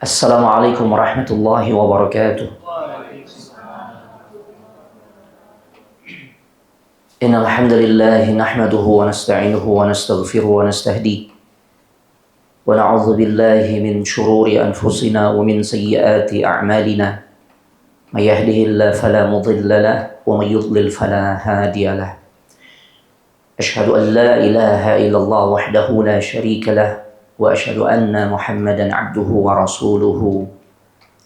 Assalamualaikum warahmatullahi wabarakatuh. Innal hamdalillah nahmaduhu wa nasta'inuhu wa nastaghfiruhu wa nastahdihi wa na'udzu billahi min shururi anfusina wa min sayyiati a'malina. May yahdihillahu fala mudilla lahu wa may yudlil fala hadiya lahu. Ashhadu an la ilaha illallah wahdahu la syarika lahu wa ashhadu anna Muhammadan 'abduhu wa rasuluhu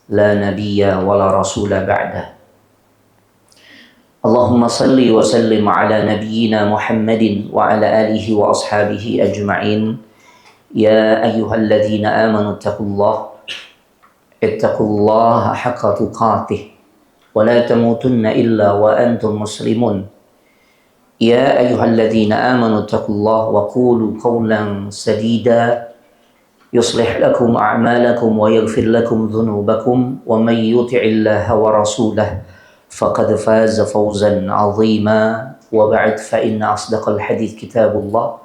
la nabiyya wa la rasula ba'dah. Allahumma salli wa sallim ala nabiyyina Muhammadin wa ala alihi wa ashabihi ajma'in. Ya ayyuhalladzina amanu ittaqullaha haqqa tuqatih wa la tamutunna illa wa antum muslimun. Ya ayyuhalladzina amanu ittaqullaha wa qulu qawlan sadida yuslih lakum a'malakum wa yaghfir lakum dhunubakum wa may yuti'illaha wa rasulahu faqad faza fawzan 'azima. Wa ba'd, fa inna asdaqal hadits kitabullah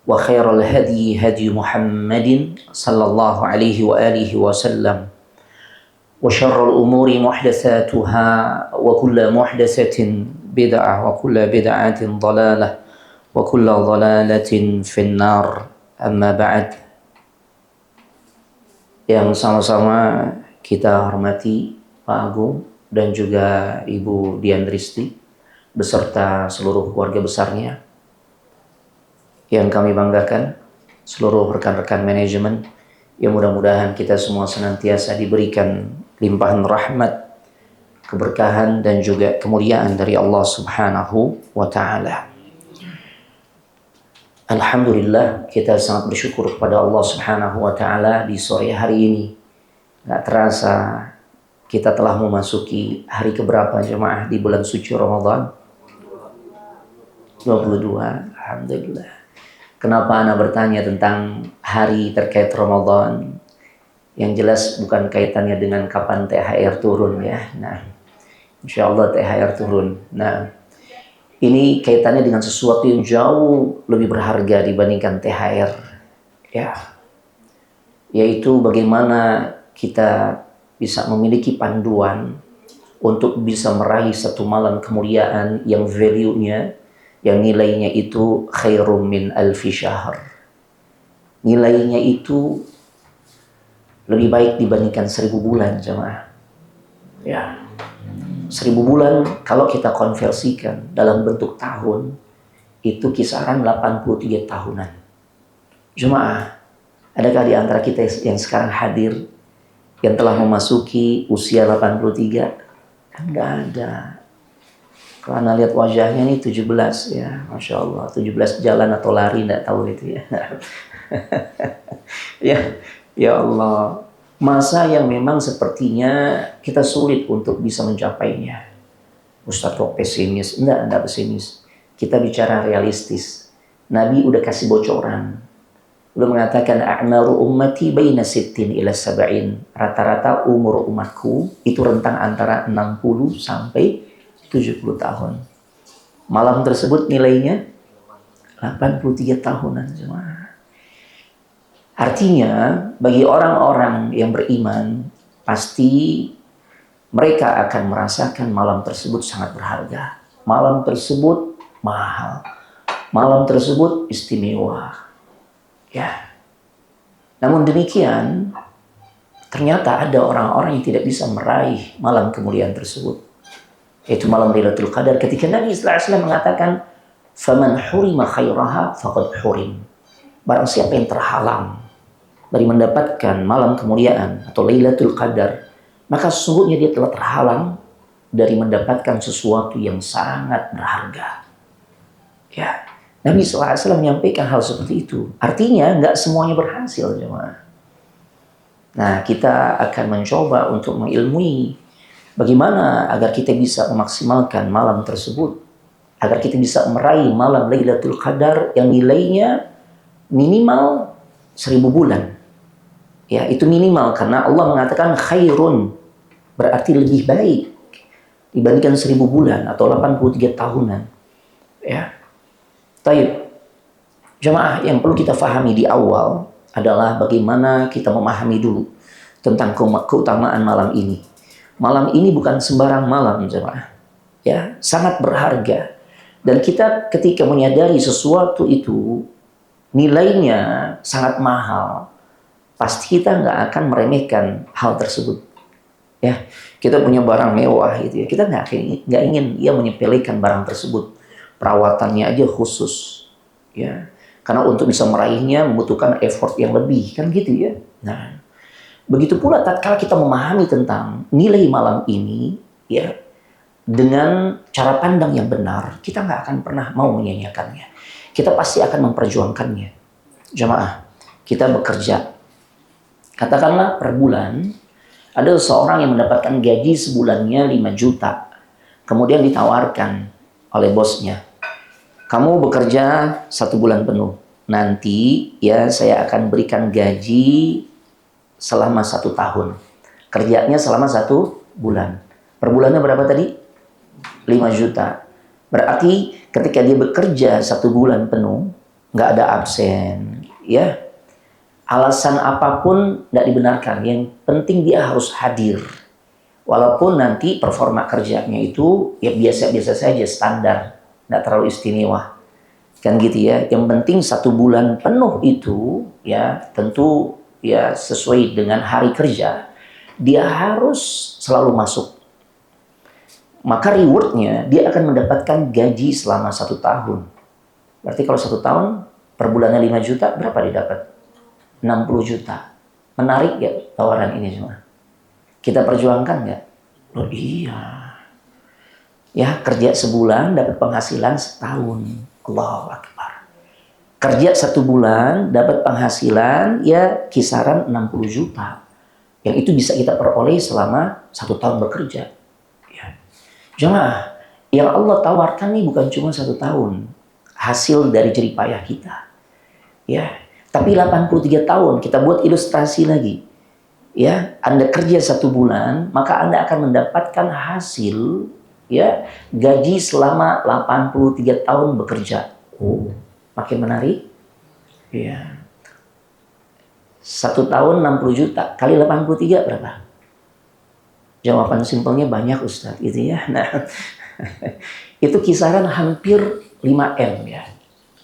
wa khairal hadi hadi Muhammadin sallallahu alaihi wa alihi wasallam wa syarrul umuri muhdatsatuha wa kullu muhdatsatin bid'ah wa kullu bid'atin dhalalah wa kullu dhalalatin finnar. Amma ba'd. Yang sama-sama kita hormati Pak Agung dan juga Ibu Dian Risti beserta seluruh keluarga besarnya, yang kami banggakan, seluruh rekan-rekan manajemen, yang mudah-mudahan kita semua senantiasa diberikan limpahan rahmat, keberkahan dan juga kemuliaan dari Allah Subhanahu wa taala. Alhamdulillah, kita sangat bersyukur kepada Allah Subhanahu wa taala di sore hari ini. Gak terasa kita telah memasuki hari keberapa jemaah di bulan suci Ramadan? 22. Alhamdulillah. Kenapa Ana bertanya tentang hari terkait Ramadan? Yang jelas bukan kaitannya dengan kapan THR turun ya. Nah, insya Allah THR turun. Nah, ini kaitannya dengan sesuatu yang jauh lebih berharga dibandingkan THR. Ya, yaitu bagaimana kita bisa memiliki panduan untuk bisa meraih satu malam kemuliaan yang value-nya, yang nilainya itu khairum min alfi syahr. Nilainya itu lebih baik dibandingkan 1000 bulan jemaah. Ya, 1000 bulan kalau kita konversikan dalam bentuk tahun itu kisaran 83 tahunan. Jemaah, adakah di antara kita yang sekarang hadir yang telah memasuki usia 83? Kan nggak ada. Karena lihat wajahnya nih 17 ya, Masya Allah. 17 jalan atau lari nggak tahu itu ya. Ya Allah. Masa yang memang sepertinya kita sulit untuk bisa mencapainya. Ustadz kok pesimis? Enggak pesimis. Kita bicara realistis. Nabi udah kasih bocoran. Udah mengatakan a'maru ummati baina sittin ila sab'in. Rata-rata umur umatku itu rentang antara 60 sampai 70 tahun. Malam tersebut nilainya 83 tahunan semua. Artinya bagi orang-orang yang beriman pasti mereka akan merasakan malam tersebut sangat berharga. Malam tersebut mahal. Malam tersebut istimewa. Ya. Namun demikian, ternyata ada orang-orang yang tidak bisa meraih malam kemuliaan tersebut, yaitu malam Lailatul Qadar. Ketika Nabi sallallahu alaihi wasallam mengatakan, "Faman hurima khairaha faqad hurim." Barang siapa yang terhalang dari mendapatkan malam kemuliaan atau Lailatul Qadar, maka sesungguhnya dia telah terhalang dari mendapatkan sesuatu yang sangat berharga. Ya. Nabi SAW menyampaikan hal seperti itu. Artinya nggak semuanya berhasil jemaah. Nah, kita akan mencoba untuk mengilmui bagaimana agar kita bisa memaksimalkan malam tersebut, agar kita bisa meraih malam Lailatul Qadar yang nilainya minimal 1000 bulan. Ya, itu minimal karena Allah mengatakan khairun, berarti lebih baik dibandingkan 1000 bulan atau 83 tahunan. Ya. Taib. Jemaah, yang perlu kita fahami di awal adalah bagaimana kita memahami dulu tentang keutamaan malam ini. Malam ini bukan sembarang malam, jemaah. Ya, sangat berharga. Dan kita ketika menyadari sesuatu itu nilainya sangat mahal, pasti kita nggak akan meremehkan hal tersebut. Ya, kita punya barang mewah gitu ya, kita nggak ingin ia menyepelekan barang tersebut. Perawatannya aja khusus, ya. Karena untuk bisa meraihnya membutuhkan effort yang lebih, kan gitu ya. Nah, begitu pula tatkala kita memahami tentang nilai malam ini, ya, dengan cara pandang yang benar, kita nggak akan pernah mau menyanyiakannya. Kita pasti akan memperjuangkannya. Jamaah, kita bekerja, katakanlah per bulan, ada seorang yang mendapatkan gaji sebulannya 5 juta. Kemudian ditawarkan oleh bosnya, kamu bekerja 1 bulan penuh. Nanti ya saya akan berikan gaji selama 1 tahun. Kerjanya selama 1 bulan. Per bulannya berapa tadi? 5 juta. Berarti ketika dia bekerja 1 bulan penuh, nggak ada absen, ya. Alasan apapun tidak dibenarkan. Yang penting dia harus hadir. Walaupun nanti performa kerjanya itu ya biasa-biasa saja, standar, tidak terlalu istimewa. Kan gitu ya. Yang penting 1 bulan penuh itu ya tentu ya sesuai dengan hari kerja, dia harus selalu masuk. Maka rewardnya dia akan mendapatkan gaji selama 1 tahun. Berarti kalau 1 tahun per bulannya 5 juta, berapa dia dapat? 60 juta. Menarik ya tawaran ini semua? Kita perjuangkan nggak? Oh iya. Ya, kerja sebulan dapat penghasilan setahun. Allahu Akbar. Kerja 1 bulan dapat penghasilan ya kisaran 60 juta. Yang itu bisa kita peroleh selama 1 tahun bekerja. Ya. Jemaah, yang Allah tawarkan nih bukan cuma 1 tahun. Hasil dari jerih payah kita. Ya. Tapi 83 tahun, kita buat ilustrasi lagi. Ya, Anda kerja 1 bulan, maka Anda akan mendapatkan hasil ya gaji selama 83 tahun bekerja. Oh, makin menarik. Ya. 1 tahun 60 juta kali 83 berapa? Jawaban simpelnya banyak Ustaz, gitu ya. Nah, itu kisaran hampir 5M ya.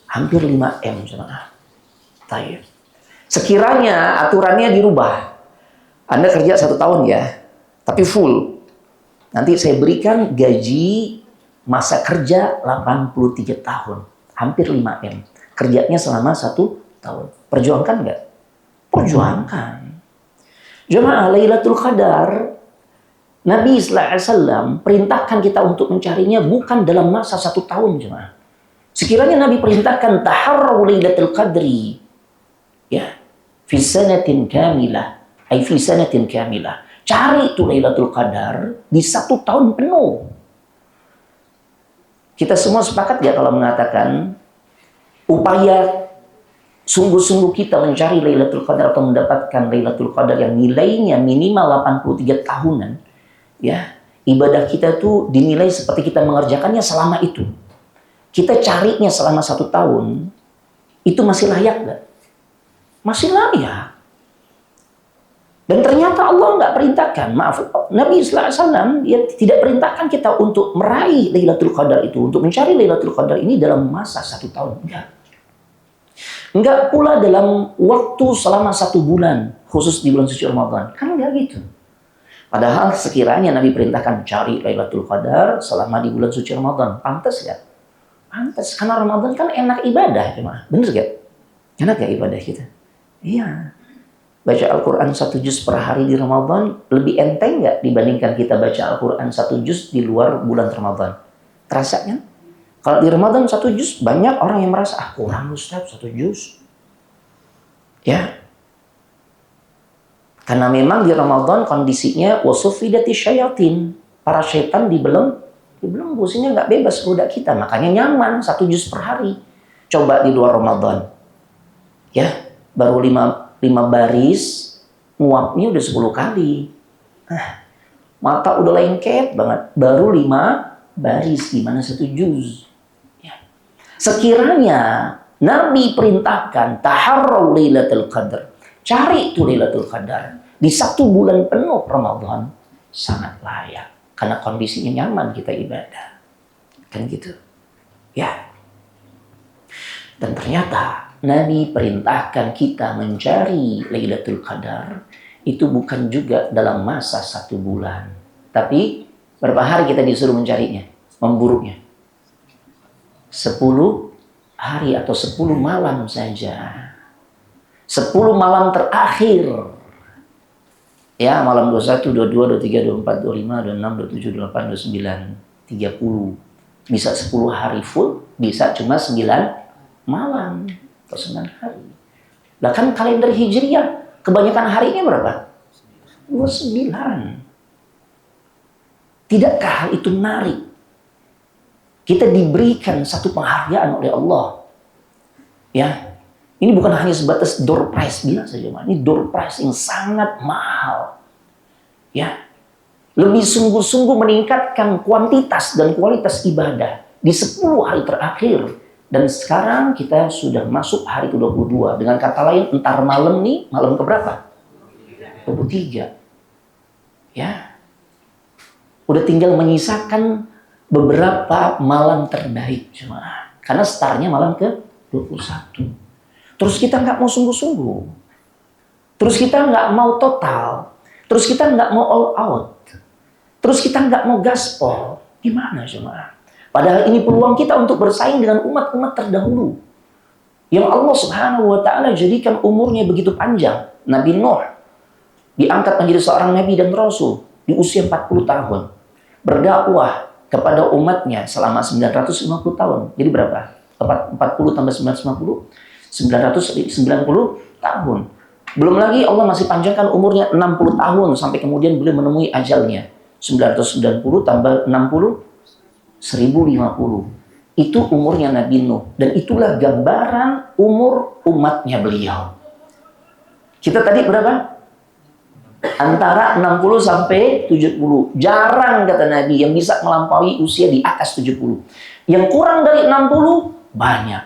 Hampir 5M jemaah. Tayyib. Sekiranya aturannya dirubah, Anda kerja 1 tahun ya, tapi full. Nanti saya berikan gaji masa kerja 83 tahun, hampir 5M. Kerjanya selama 1 tahun. Perjuangkan nggak? Perjuangkan. Jemaah, Lailatul Qadar, Nabi SAW perintahkan kita untuk mencarinya bukan dalam masa 1 tahun jemaah. Sekiranya Nabi perintahkan taharraw Lailatul Qadri, ya, fi sanatin kamilah, ay fi sanatin kamilah. Cari itu Lailatul Qadar di 1 tahun penuh. Kita semua sepakat ya kalau mengatakan upaya sungguh-sungguh kita mencari Lailatul Qadar atau mendapatkan Lailatul Qadar yang nilainya minimal 83 tahunan, ya, ibadah kita tuh dinilai seperti kita mengerjakannya selama itu. Kita carinya selama 1 tahun, itu masih layak gak? Masih layak. Dan ternyata Allah nggak perintahkan, maaf, Nabi SAW dia tidak perintahkan kita untuk meraih Lailatul Qadar itu, untuk mencari Lailatul Qadar ini dalam masa 1 tahun. Enggak pula dalam waktu selama 1 bulan, khusus di bulan suci Ramadan. Kan enggak gitu. Padahal sekiranya Nabi perintahkan cari Lailatul Qadar selama di bulan suci Ramadan, pantas ya? Pantas, karena Ramadan kan enak ibadah, cuma bener gak? Enak gak ibadah kita? Iya. Baca Al-Quran 1 juz per hari di Ramadan lebih enteng nggak dibandingkan kita baca Al-Quran 1 juz di luar bulan Ramadan? Terasa kan? Kalau di Ramadan 1 juz banyak orang yang merasa kurang Ustaz 1 juz. Ya. Karena memang di Ramadan kondisinya wasufidati syayatin, para setan dibelenggu sehingga nggak bebas goda kita, makanya nyaman 1 juz per hari. Coba di luar Ramadan. Ya, baru 5 baris, nguapnya udah 10 kali. Mata udah lengket banget. Baru 5 baris, gimana 1 juz? Ya. Sekiranya Nabi perintahkan taharraw Lailatul Qadar, cari itu Lailatul Qadar di 1 bulan penuh Ramadan sangat layak. Karena kondisinya nyaman kita ibadah. Kan gitu. Ya. Dan ternyata Nabi perintahkan kita mencari Lailatul Qadar itu bukan juga dalam masa 1 bulan. Tapi berapa hari kita disuruh mencarinya, memburunya? 10 hari atau 10 malam saja. 10 malam terakhir. Ya, malam 21, 22, 23, 24, 25, 26, 27, 28, 29, 30. Bisa 10 hari full, bisa cuma 9 malam atau 9 hari. Lah kan kalender Hijriah, kebanyakan harinya berapa? 29. Tidakkah hal itu menarik? Kita diberikan satu penghargaan oleh Allah. Ya, ini bukan hanya sebatas door prize biasa saja, ini door prize yang sangat mahal. Ya, lebih sungguh-sungguh meningkatkan kuantitas dan kualitas ibadah di 10 hari terakhir. Dan sekarang kita sudah masuk hari ke-22. Dengan kata lain, entar malam nih, malam keberapa? 23. Ya, udah tinggal menyisakan beberapa malam terbaik jemaah. Karena startnya malam ke-21. Terus kita nggak mau sungguh-sungguh. Terus kita nggak mau total. Terus kita nggak mau all out. Terus kita nggak mau gaspol. Gimana jemaah? Padahal ini peluang kita untuk bersaing dengan umat-umat terdahulu. Yang Allah Subhanahu wa Ta'ala jadikan umurnya begitu panjang. Nabi Nuh diangkat menjadi seorang nabi dan rasul di usia 40 tahun. Berdakwah kepada umatnya selama 950 tahun. Jadi berapa? 40 tambah 950? 990 tahun. Belum lagi Allah masih panjangkan umurnya 60 tahun sampai kemudian beliau menemui ajalnya. 990 tambah 60, 1050. Itu umurnya Nabi Nuh. Dan itulah gambaran umur umatnya beliau. Kita tadi berapa? Antara 60 sampai 70. Jarang kata Nabi yang bisa melampaui usia di atas 70. Yang kurang dari 60 banyak.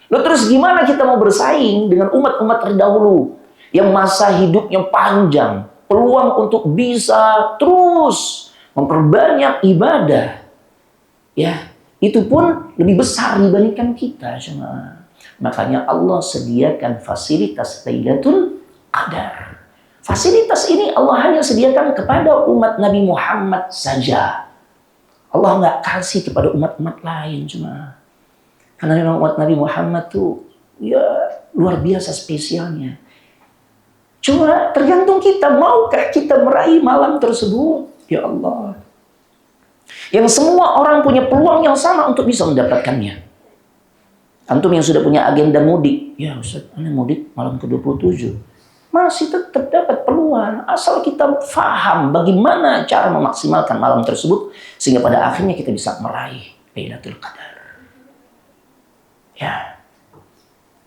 Lalu terus gimana kita mau bersaing dengan umat-umat terdahulu yang masa hidupnya panjang, peluang untuk bisa terus memperbanyak ibadah. Ya, itu pun lebih besar dibandingkan kita, jemaah. Makanya Allah sediakan fasilitas Lailatul Qadar. Fasilitas ini Allah hanya sediakan kepada umat Nabi Muhammad saja. Allah nggak kasih kepada umat-umat lain cuma. Karena memang umat Nabi Muhammad tuh ya luar biasa spesialnya. Cuma tergantung kita, maukah kita meraih malam tersebut? Ya Allah. Yang semua orang punya peluang yang sama untuk bisa mendapatkannya. Antum yang sudah punya agenda mudik, ya Ustaz, ini mudik malam ke-27. Masih tetap dapat peluang asal kita faham bagaimana cara memaksimalkan malam tersebut sehingga pada akhirnya kita bisa meraih Lailatul Qadar. Ya.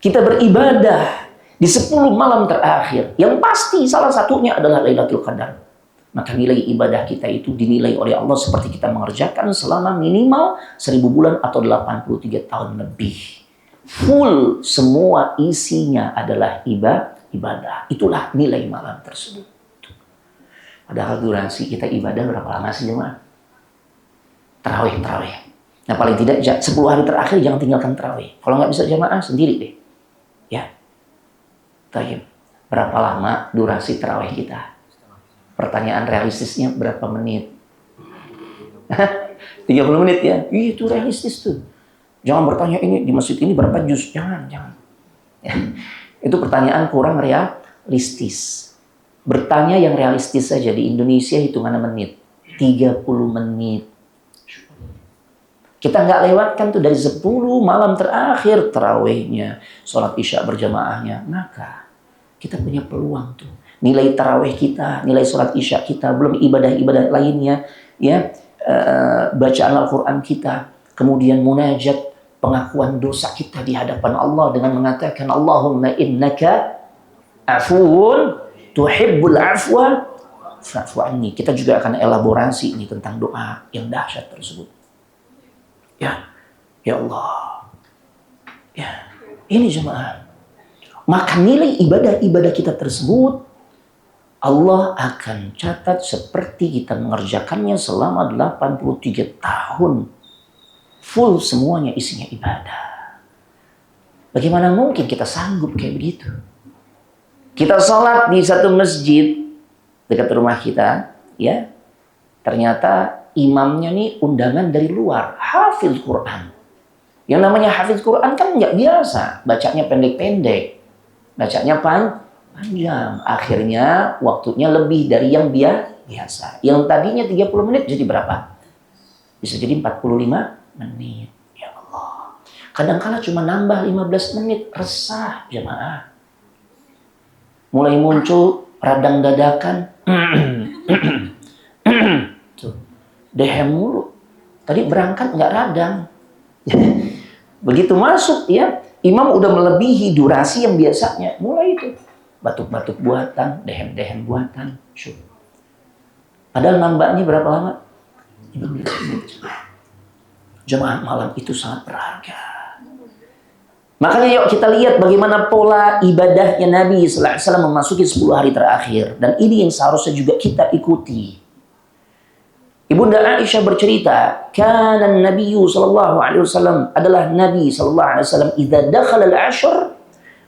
Kita beribadah di 10 malam terakhir yang pasti salah satunya adalah Lailatul Qadar. Maka nilai ibadah kita itu dinilai oleh Allah seperti kita mengerjakan selama minimal 1000 bulan atau 83 tahun lebih. Full semua isinya adalah ibadah. Itulah nilai malam tersebut. Padahal durasi kita ibadah berapa lama sih jemaah? Tarawih. Nah paling tidak 10 hari terakhir jangan tinggalkan tarawih. Kalau nggak bisa jemaah sendiri deh. Ya. Baik. Berapa lama durasi tarawih kita? Pertanyaan realistisnya berapa menit? 30 menit ya? Itu realistis tuh. Jangan bertanya ini di masjid ini berapa juz. Jangan. Ya. Itu pertanyaan kurang realistis. Bertanya yang realistis saja di Indonesia hitungan menit. 30 menit. Kita nggak lewatkan tuh dari 10 malam terakhir tarawihnya, sholat isya berjamaahnya. Maka kita punya peluang tuh. Nilai tarawih kita, nilai sholat isya kita, belum ibadah-ibadah lainnya, ya, bacaan Al-Quran kita, kemudian munajat, pengakuan dosa kita di hadapan Allah dengan mengatakan Allahumma innaka afuun tuhibbul afwa fa'fu anni. Kita juga akan elaborasi ini tentang doa yang dahsyat tersebut. Ya Allah. Ya, ini jemaah. Maka nilai ibadah-ibadah kita tersebut Allah akan catat seperti kita mengerjakannya selama 83 tahun. Full semuanya isinya ibadah. Bagaimana mungkin kita sanggup kayak begitu? Kita sholat di satu masjid dekat rumah kita, ya. Ternyata imamnya nih undangan dari luar, hafiz Quran. Yang namanya hafiz Quran kan nggak biasa, bacanya pendek-pendek, bacanya panjang. Akhirnya waktunya lebih dari yang biasa. Yang tadinya 30 menit jadi berapa? Bisa jadi 45 menit. Ya Allah. Kadang-kala cuma nambah 15 menit, resah jemaah. Mulai muncul radang dadakan. Tuh, dehem mulu. Tadi berangkat nggak radang. Begitu masuk ya, imam udah melebihi durasi yang biasanya. Mulai itu batuk-batuk buatan, dehem-dehem buatan. Padahal nambahnya berapa lama? 15 menit. Jemaah malam itu sangat berharga. Makanya yuk kita lihat bagaimana pola ibadahnya Nabi sallallahu alaihi wasallam memasuki 10 hari terakhir, dan ini yang seharusnya juga kita ikuti. Ibunda Aisyah bercerita, kana Nabi sallallahu alaihi wasallam, adalah Nabi sallallahu alaihi wasallam idza dakhala al-ashr,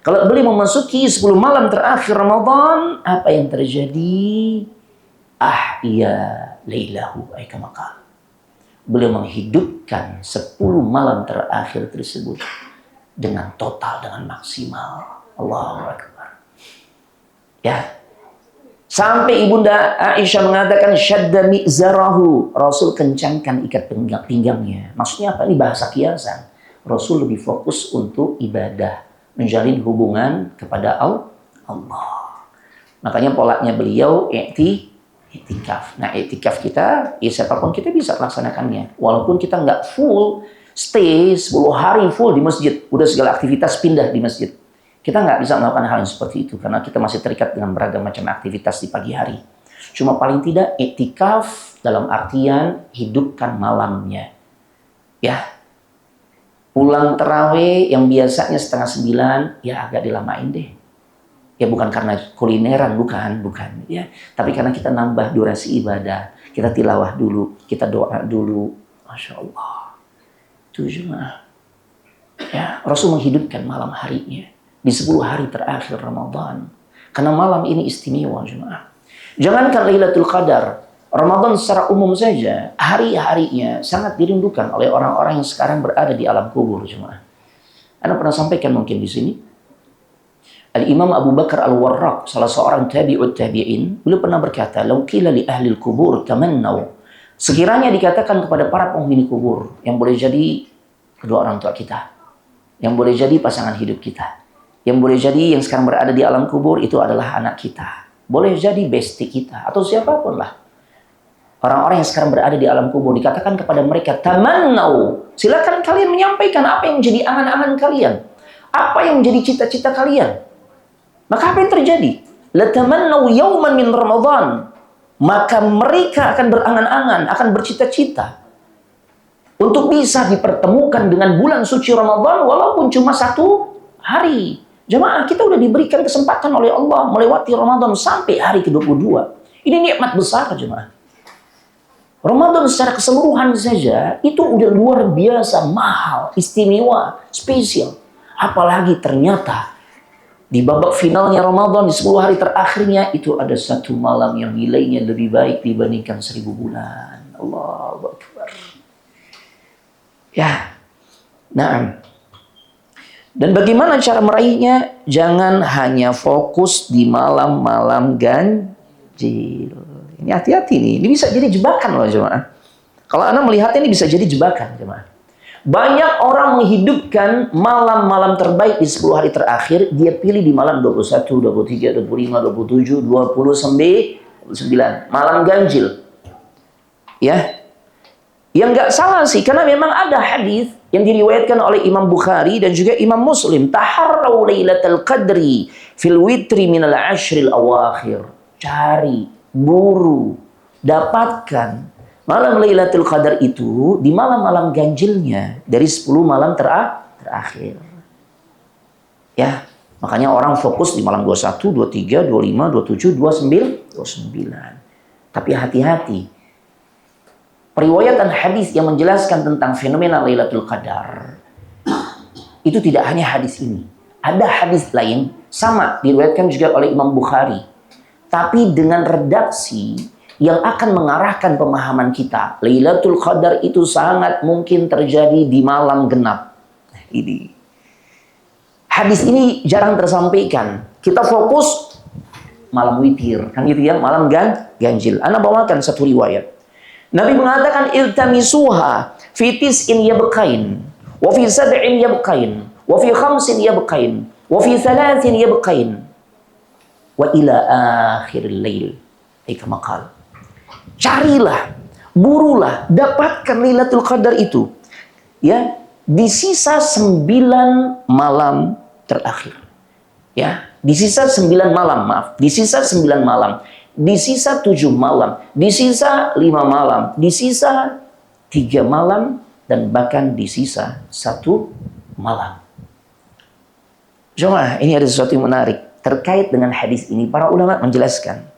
kalau beliau memasuki 10 malam terakhir Ramadan, apa yang terjadi? Ahya lailahu ay kama qala. Beliau menghidupkan 10 malam terakhir tersebut dengan total, dengan maksimal. Allahu Akbar. Ya. Sampai Ibunda Aisyah mengatakan syadda mi'zarahu, Rasul kencangkan ikat pinggangnya. Maksudnya apa? Ini bahasa kiasan. Rasul lebih fokus untuk ibadah, menjalin hubungan kepada Allah. Makanya polanya beliau i'tikaf. Nah, i'tikaf kita, ya siapapun kita bisa laksanakannya. Walaupun kita nggak full stay 10 hari full di masjid, udah segala aktivitas pindah di masjid. Kita nggak bisa melakukan hal yang seperti itu karena kita masih terikat dengan beragam macam aktivitas di pagi hari. Cuma paling tidak i'tikaf dalam artian hidupkan malamnya. Ya. Pulang terawih yang biasanya 8:30, ya agak dilamain deh. Ya bukan karena kulineran, bukan. Ya. Tapi karena kita nambah durasi ibadah. Kita tilawah dulu, kita doa dulu. Masya Allah. Itu jemaah. Ya, Rasul menghidupkan malam harinya di 10 hari terakhir Ramadan. Karena malam ini istimewa jemaah. Jangankan Lailatul Qadar, Ramadan secara umum saja, hari-harinya sangat dirindukan oleh orang-orang yang sekarang berada di alam kubur jemaah. Anda pernah sampaikan mungkin di sini. Al-Imam Abu Bakar Al-Warraq, salah seorang tabi'ut tabi'in, beliau pernah berkata, "Lau qila li ahli al-kubur tamannau." Sekiranya dikatakan kepada para penghuni kubur, yang boleh jadi kedua orang tua kita, yang boleh jadi pasangan hidup kita, yang boleh jadi yang sekarang berada di alam kubur itu adalah anak kita, boleh jadi bestie kita, atau siapapun lah. Orang-orang yang sekarang berada di alam kubur, dikatakan kepada mereka, tamannau, silakan kalian menyampaikan apa yang menjadi angan-angan kalian, apa yang menjadi cita-cita kalian. Maka apa yang terjadi? Latamannau yauman min Ramadan. Maka mereka akan berangan-angan, akan bercita-cita untuk bisa dipertemukan dengan bulan suci Ramadan walaupun cuma 1 hari. Jemaah, kita udah diberikan kesempatan oleh Allah melewati Ramadan sampai hari ke-22. Ini nikmat besar jemaah. Ramadan secara keseluruhan saja itu udah luar biasa mahal, istimewa, spesial. Apalagi ternyata di babak finalnya Ramadan, di 10 hari terakhirnya, itu ada 1 malam yang nilainya lebih baik dibandingkan 1000 bulan. Allahu Akbar. Ya. Nah. Dan bagaimana cara meraihnya? Jangan hanya fokus di malam-malam ganjil. Ini hati-hati nih. Ini bisa jadi jebakan loh jemaah. Kalau Anda melihatnya ini bisa jadi jebakan jemaah. Banyak orang menghidupkan malam-malam terbaik di 10 hari terakhir. Dia pilih di malam 21, 23, 25, 27, 29. Malam ganjil. Ya. Yang nggak salah sih. Karena memang ada hadis yang diriwayatkan oleh Imam Bukhari dan juga Imam Muslim. Taharraw lailatul qadri fil witri minal ashril awakhir. Cari, buru, dapatkan malam Lailatul Qadar itu di malam-malam ganjilnya dari 10 malam terakhir. Ya. Makanya orang fokus di malam 21, 23, 25, 27, 29. Tapi hati-hati. Periwayatan hadis yang menjelaskan tentang fenomena Lailatul Qadar itu tidak hanya hadis ini. Ada hadis lain sama diriwayatkan juga oleh Imam Bukhari. Tapi dengan redaksi yang akan mengarahkan pemahaman kita. Lailatul Qadar itu sangat mungkin terjadi di malam genap. Ini. Hadis ini jarang tersampaikan. Kita fokus malam witir. Kan gitu ya, malam ganjil. Ana bawakan satu riwayat. Nabi mengatakan, iltamisuha fi tis'in yabqain, wa fi sab'in yabqain, wa fi khamsin yabqain, wa fi thalathin yabqain, wa ila akhiril lail. Kama qala. Carilah, burulah, dapatkan Lailatul Qadar itu. Ya, di sisa 9 malam terakhir. Ya, di sisa 9 malam, maaf. Di sisa 9 malam. Di sisa 7 malam. Di sisa 5 malam. Di sisa 3 malam. Dan bahkan di sisa 1 malam. Jemaah, ini ada sesuatu yang menarik. Terkait dengan hadis ini, para ulama menjelaskan.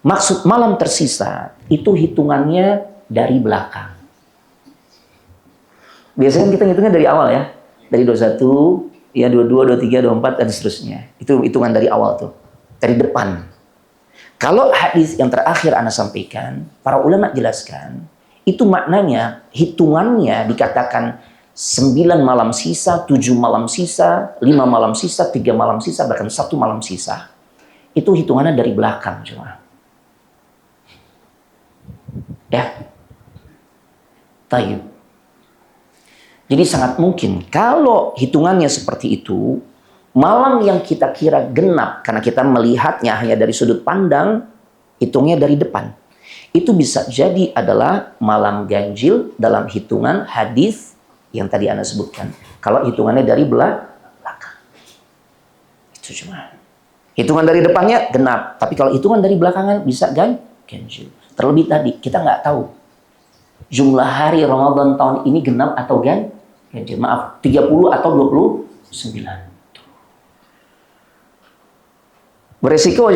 Maksud malam tersisa, itu hitungannya dari belakang. Biasanya kita hitungnya dari awal ya. Dari 21, ya 22, 23, 24, dan seterusnya. Itu hitungan dari awal tuh. Dari depan. Kalau hadis yang terakhir Anda sampaikan, para ulama jelaskan, itu maknanya, hitungannya dikatakan 9 malam sisa, 7 malam sisa, 5 malam sisa, 3 malam sisa, bahkan 1 malam sisa. Itu hitungannya dari belakang cuma. Ya. Tayyib. Jadi sangat mungkin kalau hitungannya seperti itu, malam yang kita kira genap karena kita melihatnya hanya dari sudut pandang, hitungnya dari depan. Itu bisa jadi adalah malam ganjil dalam hitungan hadis yang tadi Anda sebutkan. Kalau hitungannya dari belakang. Itu cuma. Hitungan dari depannya genap, tapi kalau hitungan dari belakangan bisa ganjil. Terlebih tadi kita nggak tahu jumlah hari Ramadan tahun ini genap atau ganjil. Maaf, 30 atau 29. Berisiko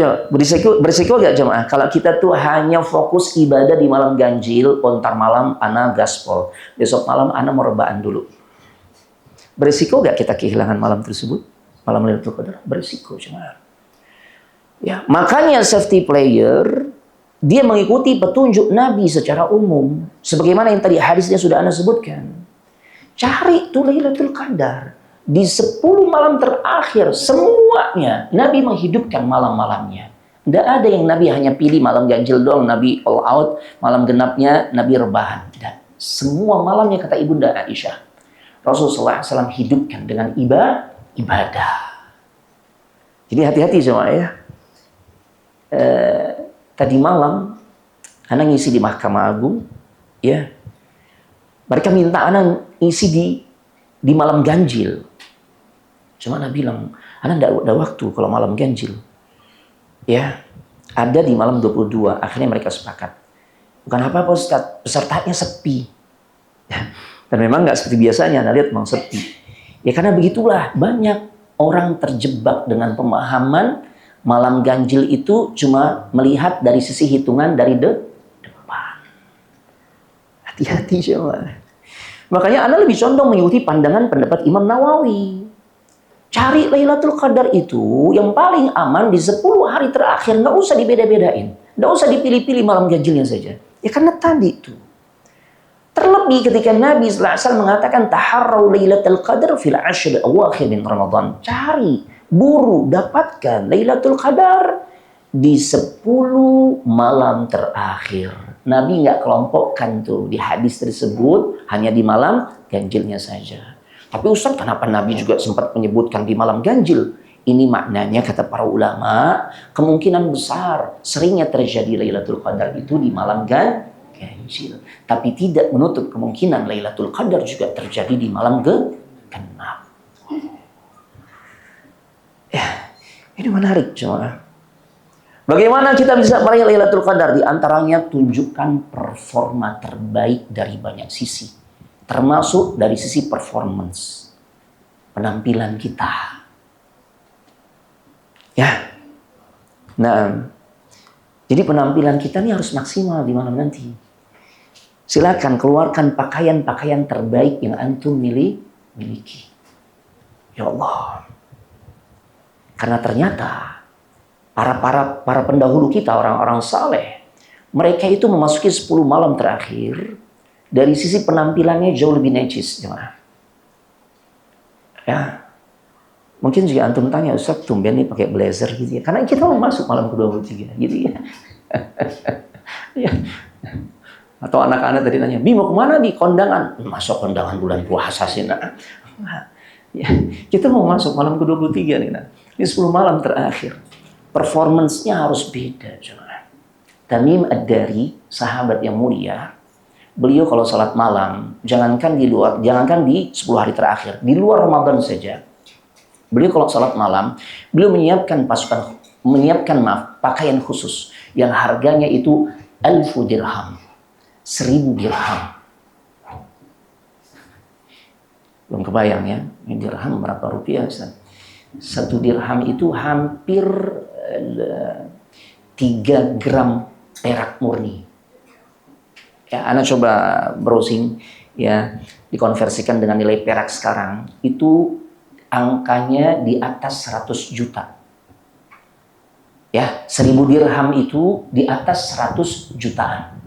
gak jemaah kalau kita tuh hanya fokus ibadah di malam ganjil, ontar malam ana gaspol, besok malam ana mau rebahan dulu. Berisiko gak kita kehilangan malam tersebut? Malam Lailatul Qadar? Berisiko jemaah. Ya, makanya safety player dia mengikuti petunjuk Nabi secara umum. Sebagaimana yang tadi hadisnya sudah Anda sebutkan. Cari tuh Lailatul Qadar. Di 10 malam terakhir, semuanya Nabi menghidupkan malam-malamnya. Tidak ada yang Nabi hanya pilih malam ganjil doang, Nabi all out, malam genapnya Nabi rebahan. Tidak. Semua malamnya kata Ibunda Aisyah. Rasulullah SAW hidupkan dengan ibadah. Jadi hati-hati semua ya. Tadi malam Ana ngisi di Mahkamah Agung, ya. Mereka minta Ana ngisi di malam ganjil. Cuma Ana bilang, Ana enggak ada waktu kalau malam ganjil. Ya, ada di malam 22. Akhirnya mereka sepakat. Bukan apa-apa Ustaz, pesertanya sepi. Dan memang nggak seperti biasanya, Ana lihat memang sepi. Ya karena begitulah, banyak orang terjebak dengan pemahaman malam ganjil itu cuma melihat dari sisi hitungan dari depan. Hati-hati semua. Makanya Anda lebih condong mengikuti pandangan pendapat Imam Nawawi. Cari Lailatul Qadar itu yang paling aman di 10 hari terakhir. Nggak usah dibeda-bedain. Nggak usah dipilih-pilih malam ganjilnya saja. Ya karena tadi itu. Terlebih ketika Nabi SAW mengatakan taharraw Lailatul Qadar fil 'ashr awakhir min Ramadan. Cari, buru, dapatkan Lailatul Qadar di 10 malam terakhir. Nabi nggak kelompokkan tuh di hadis tersebut hanya di malam ganjilnya saja. Tapi Ustaz, kenapa Nabi juga sempat menyebutkan di malam ganjil? Ini maknanya kata para ulama, kemungkinan besar seringnya terjadi Lailatul Qadar itu di malam ganjil. Tapi tidak menutup kemungkinan Lailatul Qadar juga terjadi di malam genap. Ya, ini menarik jemaah. Bagaimana kita bisa meraih Lailatul Qadar? Di antaranya tunjukkan performa terbaik dari banyak sisi. Termasuk dari sisi performance. Penampilan kita. Ya. Nah, jadi penampilan kita ini harus maksimal di malam nanti. Silakan keluarkan pakaian-pakaian terbaik yang antum miliki. Ya Allah. Karena ternyata para pendahulu kita, orang-orang saleh, mereka itu memasuki 10 malam terakhir dari sisi penampilannya jauh lebih necis, jemaah. Ya. Mungkin jika antum tanya, Ustaz, tumben nih pakai blazer gitu ya. Karena kita mau masuk malam ke-23 gitu ya. Ya. Atau anak-anak tadi nanya, Bi mau kemana di kondangan? Masuk kondangan bulan puasa sih, nak. Ya, kita mau masuk malam ke-23 nih, nak. Ini 10 malam terakhir. Performance-nya harus beda, jemaah. Tamim Ad-Dari, sahabat yang mulia, beliau kalau salat malam, jangankan di 10 hari terakhir, di luar Ramadan saja. Beliau kalau salat malam, beliau menyiapkan pakaian khusus yang harganya itu 1000 dirham. 1000 dirham. Belum kebayang ya, ini dirham berapa rupiah, Ustaz? 1 dirham itu hampir 3 gram perak murni. Ya, Anda coba browsing ya, dikonversikan dengan nilai perak sekarang, itu angkanya di atas 100 juta. Ya, 1000 dirham itu di atas 100 jutaan.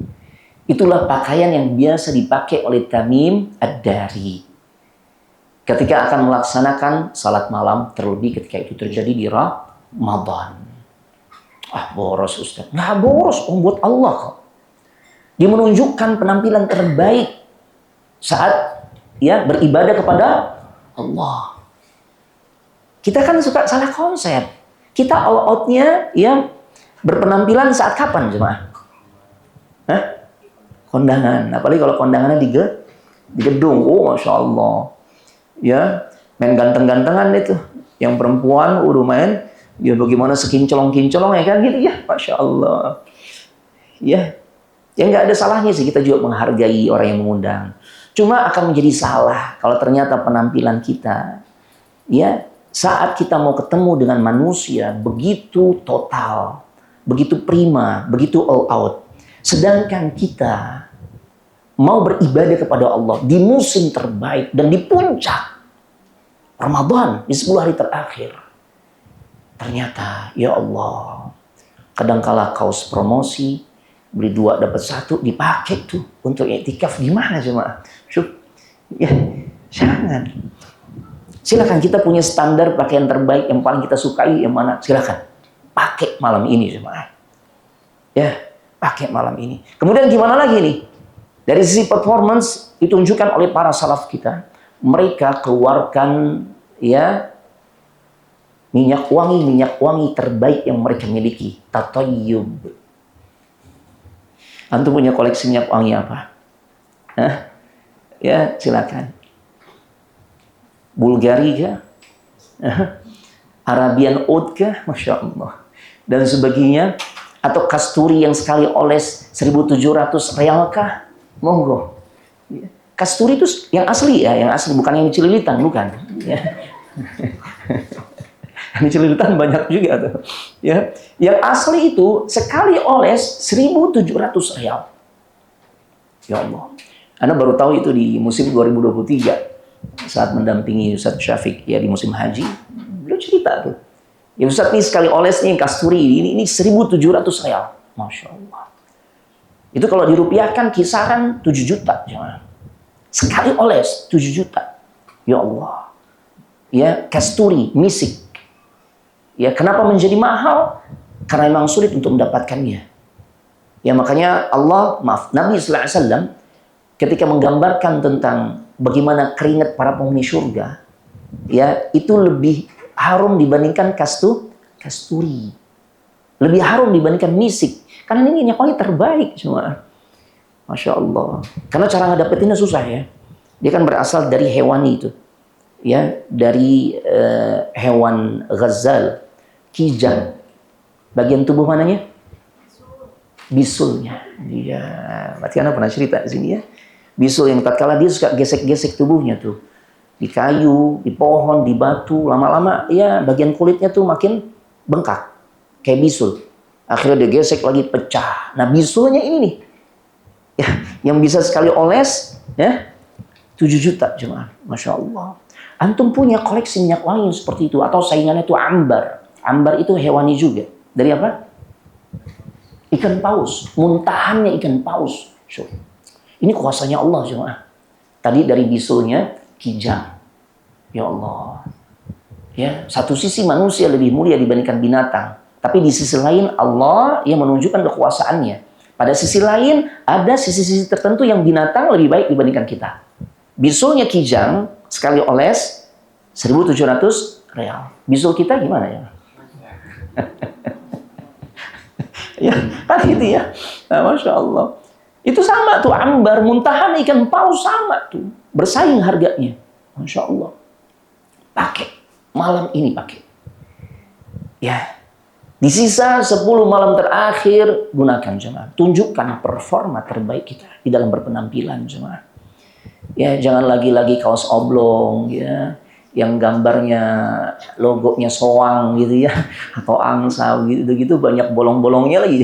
Itulah pakaian yang biasa dipakai oleh Tamim Ad-Dari ketika akan melaksanakan salat malam, terlebih ketika itu terjadi di Ramadan. Boros, Ustaz. Nah, boros, buat Allah kok. Dia menunjukkan penampilan terbaik saat ya beribadah kepada Allah. Kita kan suka salah konsep. Kita all out-nya ya berpenampilan saat kapan, jemaah? Hah? Kondangan. Apalagi kalau kondangannya di gedung. Oh, Masya Allah. Ya, main ganteng-gantengan itu. Yang perempuan udah main, ya bagaimana sekincolong-kincolong ya kan gitu ya. Masya Allah. Ya, ya nggak ada salahnya sih kita juga menghargai orang yang mengundang. Cuma akan menjadi salah kalau ternyata penampilan kita, ya, saat kita mau ketemu dengan manusia begitu total, begitu prima, begitu all out. Sedangkan kita mau beribadah kepada Allah di musim terbaik dan di puncak Ramadan, di 10 hari terakhir. Ternyata, ya Allah, kadangkala kaos promosi, beli 2 dapat 1, dipakai tuh untuk iktikaf. Gimana jemaah? Ya, jangan. Silakan, kita punya standar pakaian terbaik yang paling kita sukai yang mana? Silakan. Pakai malam ini jemaah. Ya, pakai malam ini. Kemudian gimana lagi nih? Dari sisi performance ditunjukkan oleh para salaf kita. Mereka keluarkan ya minyak wangi terbaik yang mereka miliki. Tatayyub. Antum punya koleksi minyak wangi apa? Hah? Ya, silakan. Bulgari kah? Arabian Oud kah? Masya Allah. Dan sebagainya. Atau kasturi yang sekali oles 1.700 real kah? Monggo. Kasturi itu yang asli ya, yang asli, bukan yang celilitan, bukan. Ya. Yang celilitan banyak juga tuh. Ya. Yang asli itu sekali oles 1.700 real. Ya Allah. Anda baru tahu itu di musim 2023 saat mendampingi Ustaz Syafiq ya di musim haji. Beliau cerita tuh. Ya Ustaz nih sekali olesnya yang kasturi ini 1.700 real. Masya Allah. Itu kalau dirupiahkan kisaran 7 juta. Jangan. Sekali oles 7 juta. Ya Allah. Ya, kasturi, misik. Ya, kenapa menjadi mahal? Karena memang sulit untuk mendapatkannya. Ya, makanya Nabi sallallahu alaihi wasallam ketika menggambarkan tentang bagaimana keringat para penghuni surga, ya, itu lebih harum dibandingkan kasturi. Lebih harum dibandingkan misik. Karena ini minyak wangi terbaik semua. Masya Allah. Karena cara ngedapetinnya susah ya. Dia kan berasal dari hewani itu. Ya, dari hewan ghazal, kijang. Bagian tubuh mananya? Bisulnya. Iya. Berarti Anda pernah cerita di sini ya. Bisul yang tatkala dia suka gesek-gesek tubuhnya tuh. Di kayu, di pohon, di batu, lama-lama ya bagian kulitnya tuh makin bengkak, kayak bisul. Akhirnya dia gesek lagi, pecah. Nah bisulnya ini nih, ya, yang bisa sekali oles, ya 7 juta jemaah, masya Allah. Antum punya koleksi minyak wangi seperti itu, atau saingannya itu ambar. Ambar itu hewani juga. Dari apa? Ikan paus, muntahannya ikan paus. Ini kuasanya Allah jemaah. Tadi dari bisulnya kijang. Ya Allah. Ya, satu sisi manusia lebih mulia dibandingkan binatang, tapi di sisi lain Allah yang menunjukkan kekuasaannya. Pada sisi lain ada sisi-sisi tertentu yang binatang lebih baik dibandingkan kita. Bisulnya kijang sekali oles 1.700 real. Bisul kita gimana ya? Ya, kan itu ya. Nah, masya Allah. Itu sama tuh ambar, muntahan ikan paus sama tuh. Bersaing harganya. Masya Allah. Pakai. Malam ini pakai. Ya. Di sisa 10 malam terakhir, gunakan jemaah. Tunjukkan performa terbaik kita di dalam berpenampilan jemaah. Ya, jangan lagi-lagi kaos oblong ya, yang gambarnya logonya soang gitu ya, atau angsa gitu banyak bolong-bolongnya lagi.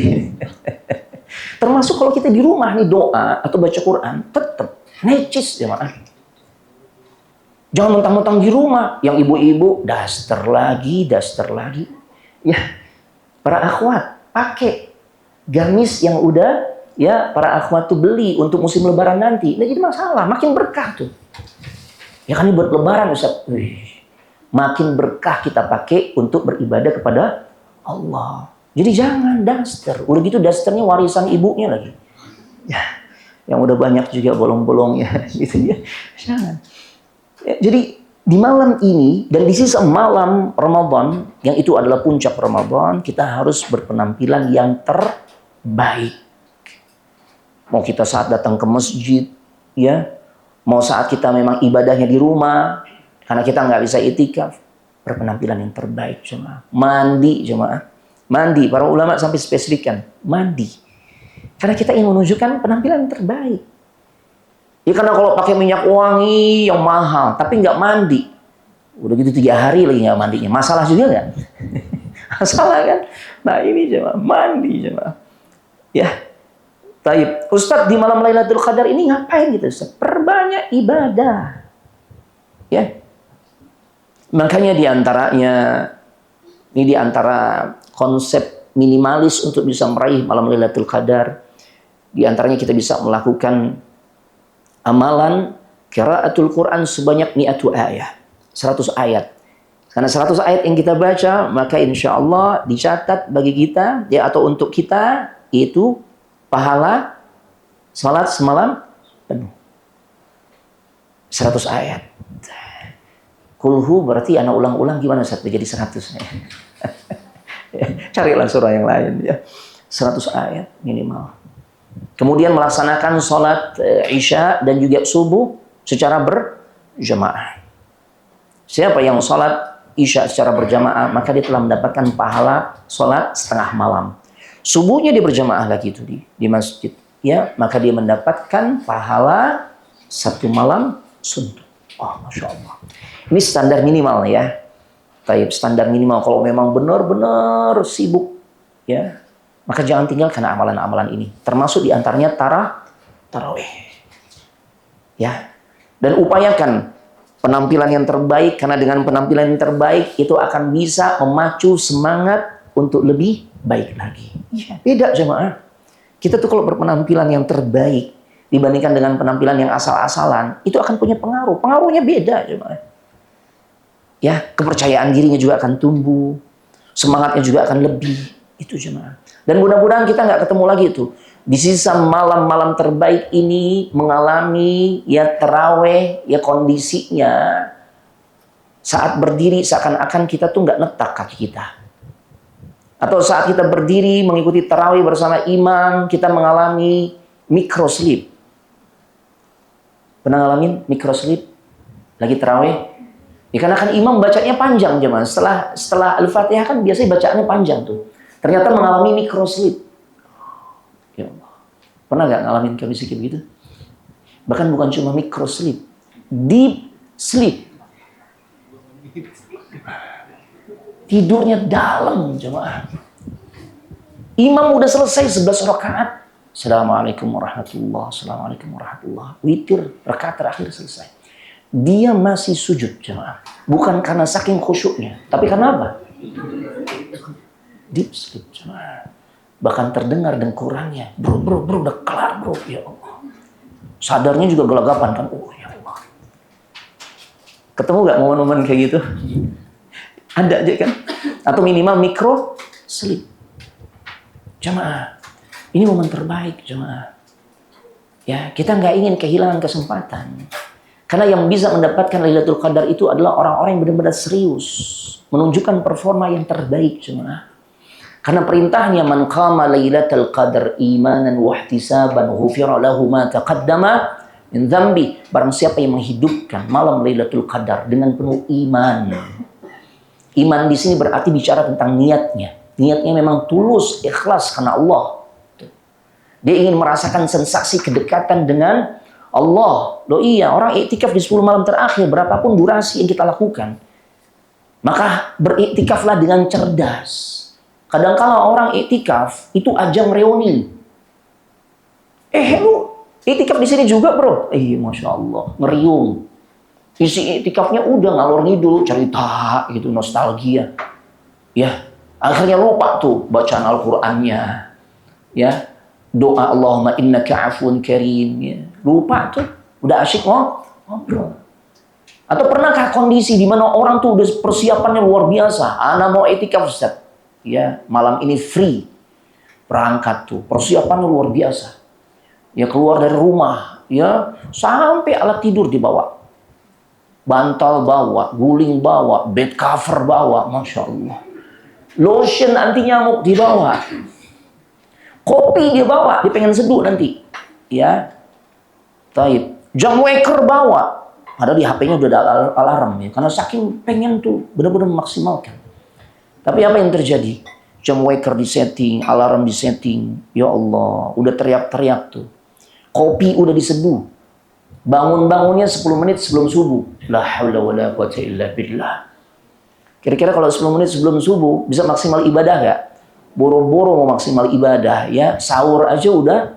Termasuk kalau kita di rumah nih doa atau baca Quran, tetap necis jemaah. Jangan mentang-mentang di rumah, yang ibu-ibu daster lagi. Ya, para akhwat pakai gamis yang udah ya para akhwat tuh beli untuk musim lebaran nanti. Nggak jadi masalah, makin berkah tuh. Ya kan ini buat lebaran Ustaz. Makin berkah kita pakai untuk beribadah kepada Allah. Jadi jangan daster. Udah gitu dasternya warisan ibunya lagi. Ya, yang udah banyak juga bolong-bolongnya gitu ya. Jangan. Ya, jadi di malam ini dan di sisa malam Ramadan yang itu adalah puncak Ramadan, kita harus berpenampilan yang terbaik. Mau kita saat datang ke masjid, ya, mau saat kita memang ibadahnya di rumah, karena kita nggak bisa itikaf, berpenampilan yang terbaik jemaah. Mandi jemaah, mandi. Para ulama sampai spesifikkan mandi, karena kita ingin menunjukkan penampilan yang terbaik. Ya karena kalau pakai minyak wangi yang mahal, tapi nggak mandi, udah gitu 3 hari lagi nggak mandinya, masalah juga nggak? Masalah kan? Nah ini jemaah, mandi jemaah. Ya, taib. Ustadz di malam Lailatul Qadar ini ngapain gitu Ustadz? Perbanyak ibadah. Ya, makanya ini diantara konsep minimalis untuk bisa meraih malam Lailatul Qadar. Diantaranya kita bisa melakukan amalan qiraatul Quran sebanyak 100 ayat. 100 ayat. Karena 100 ayat yang kita baca, maka insya Allah dicatat bagi kita, ya, atau untuk kita, itu pahala salat semalam penuh. 100 ayat. Kulhu berarti anak ulang-ulang gimana saat jadi 100. Carilah surah yang lain ya. 100 ayat minimal. Kemudian melaksanakan sholat isya dan juga subuh secara berjamaah. Siapa yang sholat isya secara berjamaah, maka dia telah mendapatkan pahala sholat setengah malam. Subuhnya dia berjamaah lagi itu di masjid, ya, maka dia mendapatkan pahala 1 malam suntuk. Oh, masya Allah. Ini standar minimal ya. Taib, standar minimal kalau memang benar-benar sibuk, ya, maka jangan tinggalkan amalan-amalan ini. Termasuk diantaranya tarawih. Ya. Dan upayakan penampilan yang terbaik, karena dengan penampilan yang terbaik itu akan bisa memacu semangat untuk lebih baik lagi. Ya. Beda jemaah. Kita tuh kalau berpenampilan yang terbaik dibandingkan dengan penampilan yang asal-asalan, itu akan punya pengaruh. Pengaruhnya beda jemaah. Ya, kepercayaan dirinya juga akan tumbuh. Semangatnya juga akan lebih. Itu jemaah. Dan mudah-mudahan kita nggak ketemu lagi itu. Di sisa malam-malam terbaik ini mengalami ya taraweh, ya kondisinya saat berdiri seakan-akan kita tuh nggak netak kaki kita. Atau saat kita berdiri mengikuti taraweh bersama imam, kita mengalami micro sleep. Pernah ngalamin micro sleep? Lagi taraweh? Ya, karena kan imam bacanya panjang jemaah. Setelah Al-Fatihah kan biasanya bacaannya panjang tuh. Ternyata mengalami micro sleep. Ya Allah. Pernah nggak ngalamin kondisi kayak begitu? Bahkan bukan cuma micro sleep, deep sleep. Tidurnya dalam, jemaah. Imam udah selesai 11 rakaat. Assalamualaikum warahmatullahi wabarakatuh. Assalamualaikum warahmatullahi wabarakatuh. Witir, rakaat terakhir selesai. Dia masih sujud, jemaah. Bukan karena saking khusyuknya, tapi karena apa? Deep sleep, jemaah. Bahkan terdengar dengkurannya. Bro, udah kelar, bro. Ya Allah. Sadarnya juga gelagapan kan. Oh, ya Allah. Ketemu gak momen-momen kayak gitu? Ada aja kan? Atau minimal micro sleep. Jemaah, ini momen terbaik, jemaah. Ya, kita nggak ingin kehilangan kesempatan. Karena yang bisa mendapatkan Lailatul Qadar itu adalah orang-orang yang benar-benar serius, menunjukkan performa yang terbaik, jemaah. Karena perintahnya, man qama Lailatul Qadar imanan wa ihtisaban ghufira lahu ma taqaddama min dzambi. Barang siapa yang menghidupkan malam Lailatul Qadar dengan penuh iman. Iman di sini berarti bicara tentang niatnya. Niatnya memang tulus, ikhlas karena Allah. Dia ingin merasakan sensasi kedekatan dengan Allah. Loh iya, orang iktikaf di 10 malam terakhir, berapapun durasi yang kita lakukan. Maka beriktikaflah dengan cerdas. Kadang-kala orang iktikaf itu ajang reuni. Lu iktikaf di sini juga, bro? Masya Allah, ngeriung. Isi iktikafnya udah ngalor ngidul, cerita gitu, nostalgia. Ya, akhirnya lupa tuh bacaan Al-Qur'annya. Ya, doa Allahumma innaka afuwun karim. Ya. Lupa tuh, udah asyik ngobrol. Atau pernahkah kondisi di mana orang tuh udah persiapannya luar biasa? Ana mau iktikaf, Ustaz. Ya, malam ini free. Berangkat tuh, persiapannya luar biasa. Ya, keluar dari rumah, ya, sampai alat tidur dibawa. Bantal bawa, guling bawa, bed cover bawa, Masya Allah. Lotion anti nyamuk dibawa. Kopi dia bawa, dia pengen seduh nanti. Ya. Taib. Jam waker bawa. Padahal di HP-nya udah ada alarm ya. Karena saking pengen tuh benar-benar memaksimalkan. Tapi apa yang terjadi? Jam waker disetting, alarm disetting. Ya Allah, udah teriak-teriak tuh. Kopi udah diseduh. Bangun-bangunnya 10 menit sebelum subuh. La haula wala quwwata illa billah. Kira-kira kalau 10 menit sebelum subuh bisa maksimal ibadah gak? Boro-boro mau maksimal ibadah ya, sahur aja udah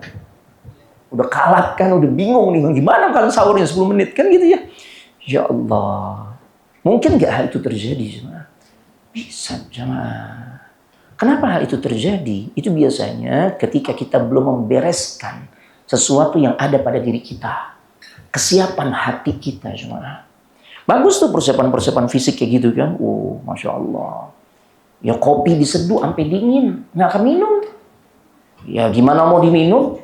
kalap kan, udah bingung nih gimana kan sahurnya 10 menit kan gitu ya. Ya Allah. Mungkin gak hal itu terjadi, jemaah? Bisa, jemaah. Kenapa hal itu terjadi? Itu biasanya ketika kita belum membereskan sesuatu yang ada pada diri kita. Kesiapan hati kita, jemaah. Bagus tuh persiapan-persiapan fisik kayak gitu kan. Masya Allah. Ya kopi diseduh sampai dingin. Nggak akan minum. Ya gimana mau diminum?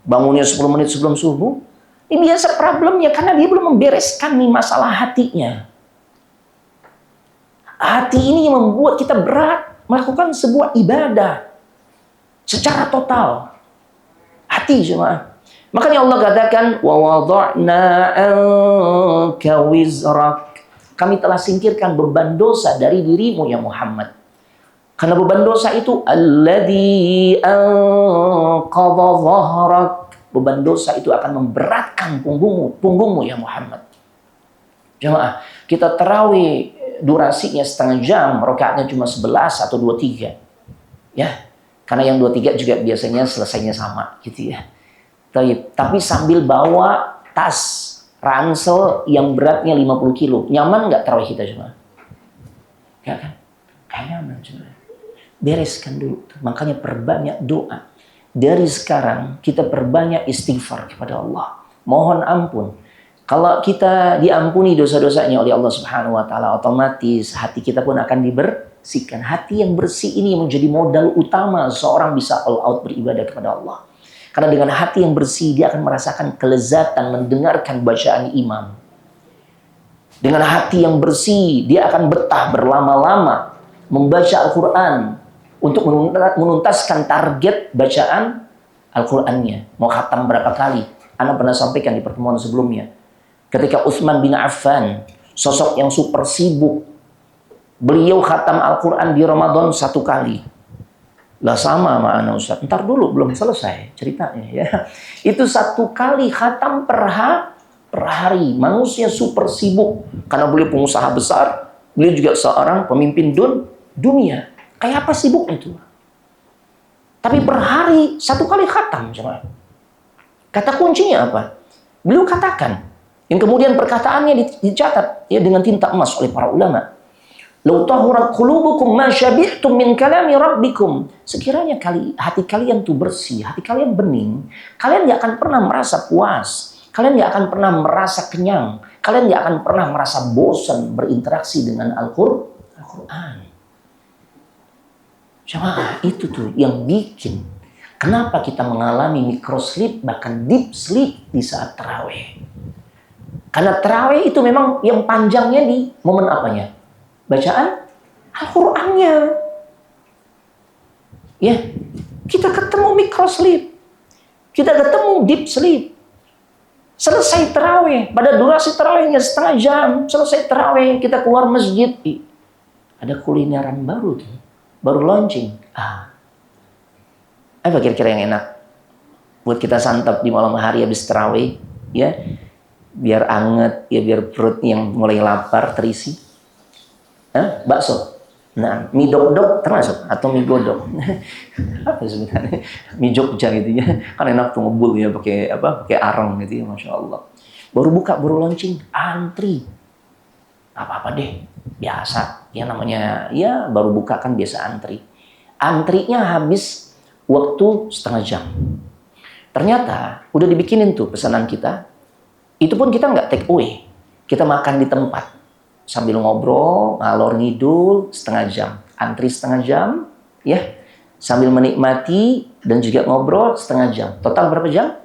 Bangunnya 10 menit sebelum subuh. Ini biasa problemnya karena dia belum membereskan nih masalah hatinya. Hati ini yang membuat kita berat melakukan sebuah ibadah. Secara total. Hati, jemaah. Makanya Allah katakan, wa wada'na anka wizrak. Kami telah singkirkan beban dosa dari dirimu ya Muhammad. Karena beban dosa itu alladzi anqadha dhahrak. Beban dosa itu akan memberatkan punggungmu ya Muhammad. Jemaah, kita tarawih durasinya setengah jam, rakaatnya cuma 11 atau 23. Ya. Karena yang 23 juga biasanya selesainya sama gitu ya. Tapi sambil bawa tas ransel yang beratnya 50 kilo. Nyaman nggak tarawih kita cuma? Nggak kan? Nggak nyaman cuma. Bereskan dulu. Makanya perbanyak doa. Dari sekarang kita perbanyak istighfar kepada Allah. Mohon ampun. Kalau kita diampuni dosa-dosanya oleh Allah Subhanahu wa taala, otomatis hati kita pun akan dibersihkan. Hati yang bersih ini menjadi modal utama seorang bisa all out beribadah kepada Allah. Karena dengan hati yang bersih, dia akan merasakan kelezatan mendengarkan bacaan imam. Dengan hati yang bersih, dia akan betah berlama-lama membaca Al-Quran untuk menuntaskan target bacaan Al-Qurannya. Mau khatam berapa kali? Ana pernah sampaikan di pertemuan sebelumnya. Ketika Utsman bin Affan, sosok yang super sibuk, beliau khatam Al-Quran di Ramadan 1 kali. Lah sama ana Ustaz. Ntar dulu belum selesai ceritanya ya. Itu 1 kali khatam per hari. Manusia super sibuk karena beliau pengusaha besar, beliau juga seorang pemimpin dunia. Kayak apa sibuk itu? Tapi per hari 1 kali khatam, jemaah. Kata kuncinya apa? Beliau katakan, yang kemudian perkataannya dicatat ya dengan tinta emas oleh para ulama. Lau tahurat qulubukum ma syabi'tum min kalami rabbikum. Sekiranya hati kalian tuh bersih, hati kalian bening, kalian gak akan pernah merasa puas, kalian gak akan pernah merasa kenyang, kalian gak akan pernah merasa bosan berinteraksi dengan Al-Quran. Jamaah, itu tuh yang bikin kenapa kita mengalami microsleep bahkan deep sleep di saat tarawih. Karena tarawih itu memang yang panjangnya di momen apanya? Bacaan Al-Qur'annya. Ya, kita ketemu microsleep. Kita ketemu deep sleep. Selesai tarawih, pada durasi tarawihnya 1/2 jam, selesai tarawih kita keluar masjid. Ada kulineran baru tuh. Baru launching. Apa kira-kira yang enak buat kita santap di malam hari habis tarawih, ya? Biar anget, ya biar perut yang mulai lapar terisi. Bakso. Nah, mie dok-dok termasuk atau mie godok. Apa sebenarnya? Mie Jogja gitu ya. Kan enak tuh ngebul ya pakai areng gitu ya, Masya Allah. Baru buka, baru launching, antri. Apa-apa deh, biasa. Ya namanya, ya baru buka kan biasa antri. Antrinya habis waktu 1/2 jam. Ternyata udah dibikinin tuh pesanan kita. Itu pun kita nggak take away. Kita makan di tempat. Sambil ngobrol, ngalor ngidul 1/2 jam. Antri 1/2 jam, ya. Sambil menikmati dan juga ngobrol 1/2 jam. Total berapa jam?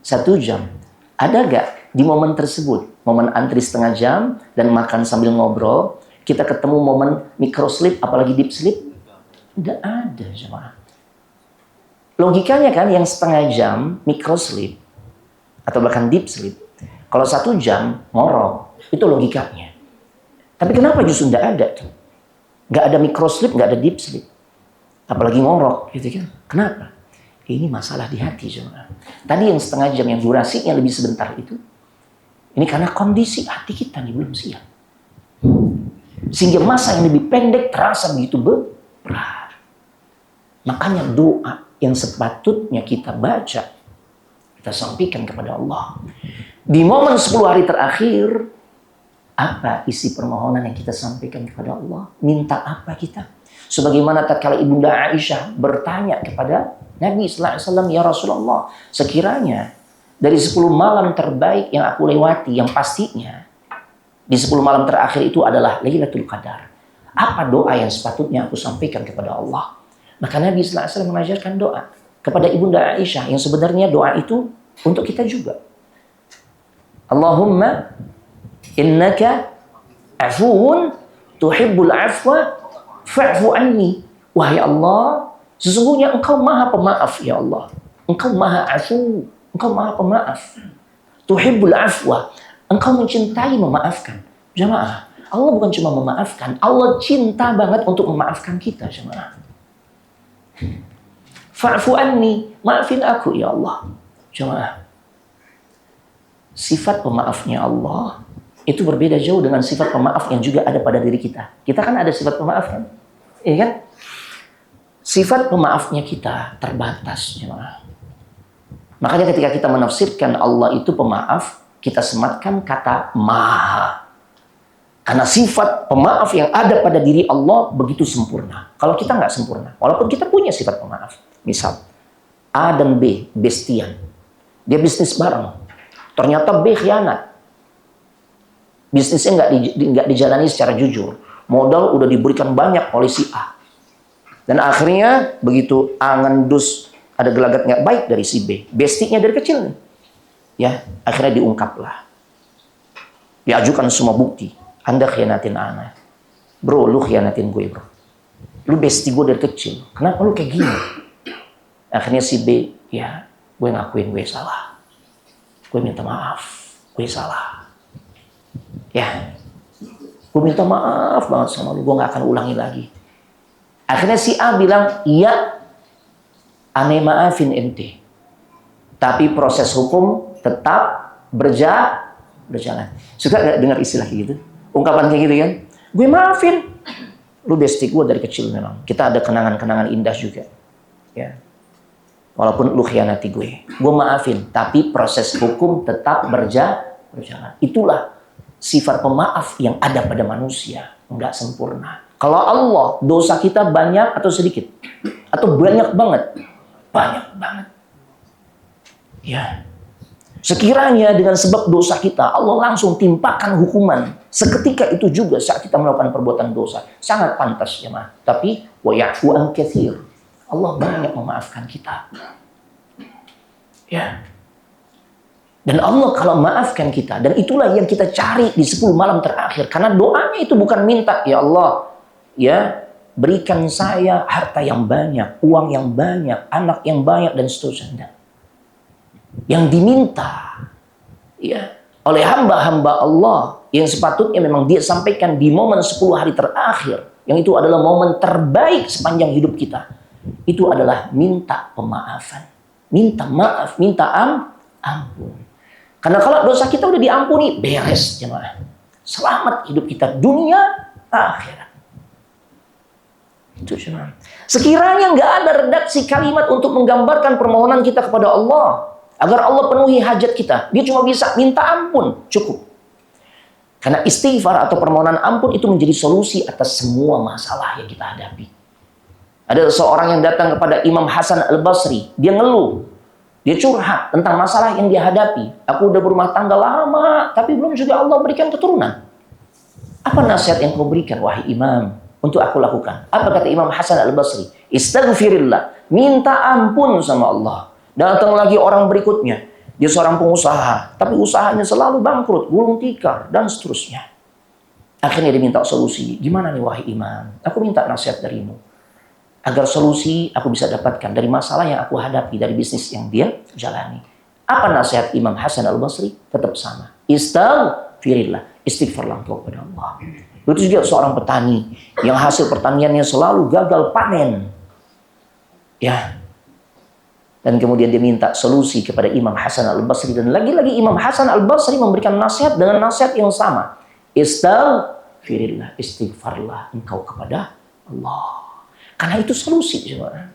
1 jam. Ada gak di momen tersebut, momen antri 1/2 jam dan makan sambil ngobrol, kita ketemu momen microsleep, apalagi deep sleep? Tidak ada, jemaah. Logikanya kan yang 1/2 jam microsleep atau bahkan deep sleep, kalau 1 jam ngorok, itu logikanya. Tapi kenapa justru tidak ada tuh? Nggak ada microsleep, nggak ada deep sleep, apalagi ngorok, gitu kan? Kenapa? Ini masalah di hati, jemaah. Tadi yang 1/2 jam yang durasinya lebih sebentar itu, ini karena kondisi hati kita nih belum siap. Sehingga masa yang lebih pendek terasa begitu berat. Makanya doa yang sepatutnya kita baca, kita sampaikan kepada Allah. Di momen 10 hari terakhir, apa isi permohonan yang kita sampaikan kepada Allah? Minta apa kita? Sebagaimana tatkala Ibunda Aisyah bertanya kepada Nabi sallallahu alaihi wasallam, "Ya Rasulullah, sekiranya dari 10 malam terbaik yang aku lewati, yang pastinya di 10 malam terakhir itu adalah Lailatul Qadar. Apa doa yang sepatutnya aku sampaikan kepada Allah?" Maka Nabi sallallahu alaihi wasallam mengajarkan doa kepada Ibunda Aisyah yang sebenarnya doa itu untuk kita juga. Allahumma innaka afuun tuhibbul afwa fa'fu anni. Wahai Allah, sesungguhnya Engkau Maha Pemaaf, ya Allah. Engkau Maha Afu, Engkau Maha Pemaaf. Tuhibbul afwa, Engkau mencintai memaafkan. Jamaah, Allah bukan cuma memaafkan, Allah cinta banget untuk memaafkan kita, jamaah. Fa'fu anni, maafin aku ya Allah. Jamaah, sifat pemaafnya Allah itu berbeda jauh dengan sifat pemaaf yang juga ada pada diri kita. Kita kan ada sifat pemaaf kan? Iya kan? Sifat pemaafnya kita terbatas, jemaah. Makanya ketika kita menafsirkan Allah itu pemaaf, kita sematkan kata maha. Karena sifat pemaaf yang ada pada diri Allah begitu sempurna. Kalau kita nggak sempurna, walaupun kita punya sifat pemaaf. Misal, A dan B, bestian. Dia bisnis bareng. Ternyata B khianat. Bisnisnya nggak dijalani secara jujur. Modal udah diberikan banyak oleh si A. Dan akhirnya begitu A ngendus ada gelagat nggak baik dari si B. Bestinya dari kecil nih. Ya, akhirnya diungkaplah. Diajukan semua bukti. Anda khianatin Ana. Bro, lu khianatin gue, bro. Lu besti gue dari kecil. Kenapa lu kayak gini? Akhirnya si B, ya, gue ngakuin gue salah. Gue minta maaf. Gue salah. Ya, gue minta maaf banget sama lu. Gue gak akan ulangi lagi. Akhirnya si A bilang, iya, aneh maafin ente. Tapi proses hukum tetap berjalan. Suka gak dengar istilah kayak gitu? Ungkapan kayak gitu kan? Gue maafin. Lu bestie gue dari kecil memang. Kita ada kenangan-kenangan indah juga. Ya. Walaupun lu khianati gue maafin. Tapi proses hukum tetap berjalan. Itulah sifat pemaaf yang ada pada manusia. Enggak sempurna. Kalau Allah, dosa kita banyak atau sedikit? Atau banyak banget? Banyak banget. Ya. Sekiranya dengan sebab dosa kita, Allah langsung timpakan hukuman. Seketika itu juga saat kita melakukan perbuatan dosa. Sangat pantas ya mah. Tapi, wa ya'fu an katsir. Allah banyak memaafkan kita. Ya. Dan Allah kalau maafkan kita. Dan itulah yang kita cari di 10 malam terakhir. Karena doanya itu bukan minta. Ya Allah, ya berikan saya harta yang banyak, uang yang banyak, anak yang banyak, dan seterusnya. Yang diminta ya oleh hamba-hamba Allah yang sepatutnya memang dia sampaikan di momen 10 hari terakhir, yang itu adalah momen terbaik sepanjang hidup kita, itu adalah minta pemaafan, minta maaf, minta ampun. Karena kalau dosa kita udah diampuni, beres jemaah, selamat hidup kita dunia akhirat. Itu jemaah. Sekiranya nggak ada redaksi kalimat untuk menggambarkan permohonan kita kepada Allah agar Allah penuhi hajat kita, dia cuma bisa minta ampun, cukup. Karena istighfar atau permohonan ampun itu menjadi solusi atas semua masalah yang kita hadapi. Ada seorang yang datang kepada Imam Hasan Al-Basri, dia ngeluh, dia curhat tentang masalah yang dia hadapi. Aku udah berumah tangga lama, tapi belum juga Allah berikan keturunan. Apa nasihat yang kau berikan, wahai Imam, untuk aku lakukan? Apa kata Imam Hasan Al-Basri? Istaghfirillah, minta ampun sama Allah. Datang lagi orang berikutnya. Dia seorang pengusaha. Tapi usahanya selalu bangkrut, gulung tikar, dan seterusnya. Akhirnya dia minta solusi. Gimana nih wahai Imam? Aku minta nasihat darimu. Agar solusi aku bisa dapatkan dari masalah yang aku hadapi, dari bisnis yang dia jalani. Apa nasihat Imam Hasan Al-Basri? Tetap sama. Istaghfirillah. Istighfarlah kepada Allah. Itu juga seorang petani yang hasil pertaniannya selalu gagal panen. Ya. Dan kemudian dia minta solusi kepada Imam Hasan Al-Basri. Dan lagi-lagi Imam Hasan Al-Basri memberikan nasihat dengan nasihat yang sama. Istaghfirillah, istighfarlah engkau kepada Allah. Karena itu solusi. Saudara.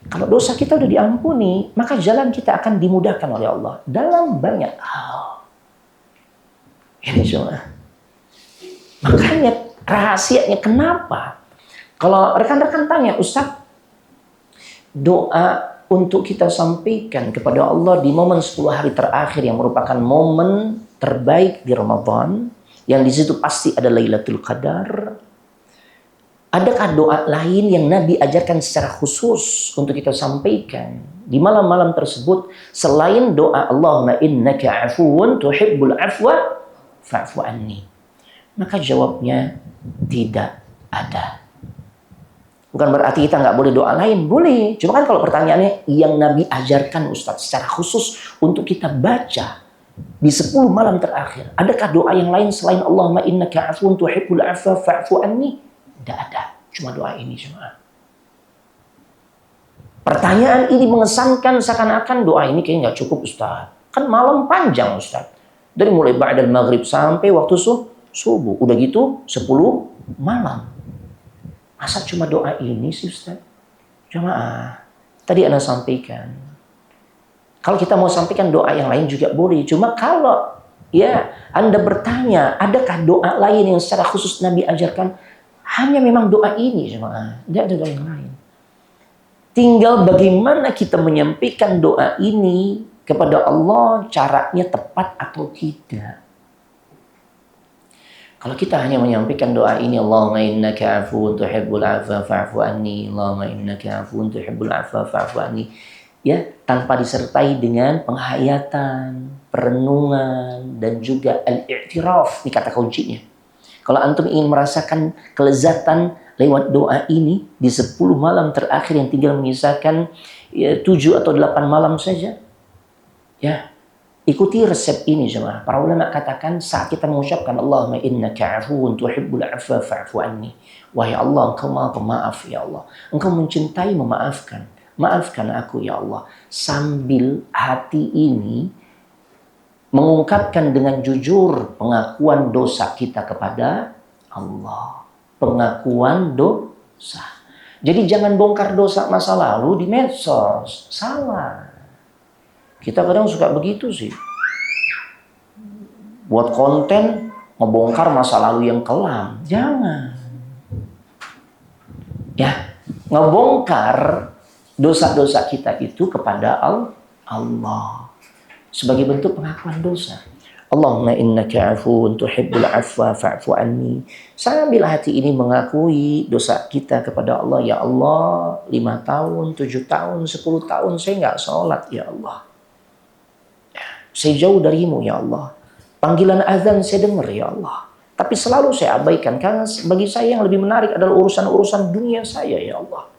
Kalau dosa kita udah diampuni, maka jalan kita akan dimudahkan oleh Allah dalam banyak hal. Ini saudara. Makanya rahasianya kenapa? Kalau rekan-rekan tanya, Ustaz, doa untuk kita sampaikan kepada Allah di momen 10 hari terakhir yang merupakan momen terbaik di Ramadan, yang di situ pasti ada Lailatul Qadar. Adakah doa lain yang Nabi ajarkan secara khusus untuk kita sampaikan di malam-malam tersebut selain doa Allahumma innaka afuwun tuhibbul afwa fa'fu anni? Maka jawabnya tidak ada. Bukan berarti kita nggak boleh doa lain, boleh. Cuma kan kalau pertanyaannya yang Nabi ajarkan Ustaz secara khusus untuk kita baca di 10 malam terakhir, adakah doa yang lain selain Allahumma innaka afuwun tuhibbul afwa fa'fu anni? Tidak ada, cuma doa ini cuma. Pertanyaan ini mengesankan seakan-akan doa ini kayaknya nggak cukup Ustaz. Kan malam panjang Ustaz. Dari mulai ba'dal maghrib sampai waktu subuh. Udah gitu 10 malam. Masa cuma doa ini sih Ustaz? Jamaah, tadi Anda sampaikan. Kalau kita mau sampaikan doa yang lain juga boleh. Cuma kalau ya Anda bertanya, adakah doa lain yang secara khusus Nabi ajarkan? Hanya memang doa ini jamaah. Tidak ada doa yang lain. Tinggal bagaimana kita menyampaikan doa ini kepada Allah, caranya tepat atau tidak. Kalau kita hanya menyampaikan doa ini, Allahumma innaka afuwun tuhibbul afwa fa'fu anni, Allahumma innaka afuwun tuhibbul afwa fa'fu anni, ya, tanpa disertai dengan penghayatan, perenungan, dan juga al-i'tiraf, ini kata kuncinya. Kalau antum ingin merasakan kelezatan lewat doa ini di 10 malam terakhir yang tinggal menyisakan 7 atau 8 malam saja, ya, ikuti resep ini jemaah. Para ulama katakan saat kita mengucapkan Allahumma innaka afuwun tuhibbul afwa fa'fu anni. Wahai Allah, engkau maha pemaaf ya Allah. Engkau mencintai memaafkan. Maafkan aku ya Allah. Sambil hati ini mengungkapkan dengan jujur pengakuan dosa kita kepada Allah. pengakuan dosa. Jadi jangan bongkar dosa masa lalu di medsos. Salah. Kita kadang suka begitu sih. Buat konten ngebongkar masa lalu yang kelam. Jangan. Ya, ngebongkar dosa-dosa kita itu kepada Allah sebagai bentuk pengakuan dosa. Allahumma innaka afuwun tuhibbul afwa fa'fu anni. Sambil hati ini mengakui dosa kita kepada Allah. Ya Allah, 5 tahun, 7 tahun, 10 tahun saya nggak sholat ya Allah. Saya jauh darimu ya Allah. Panggilan azan saya dengar ya Allah. Tapi selalu saya abaikan karena bagi saya yang lebih menarik adalah urusan-urusan dunia saya ya Allah.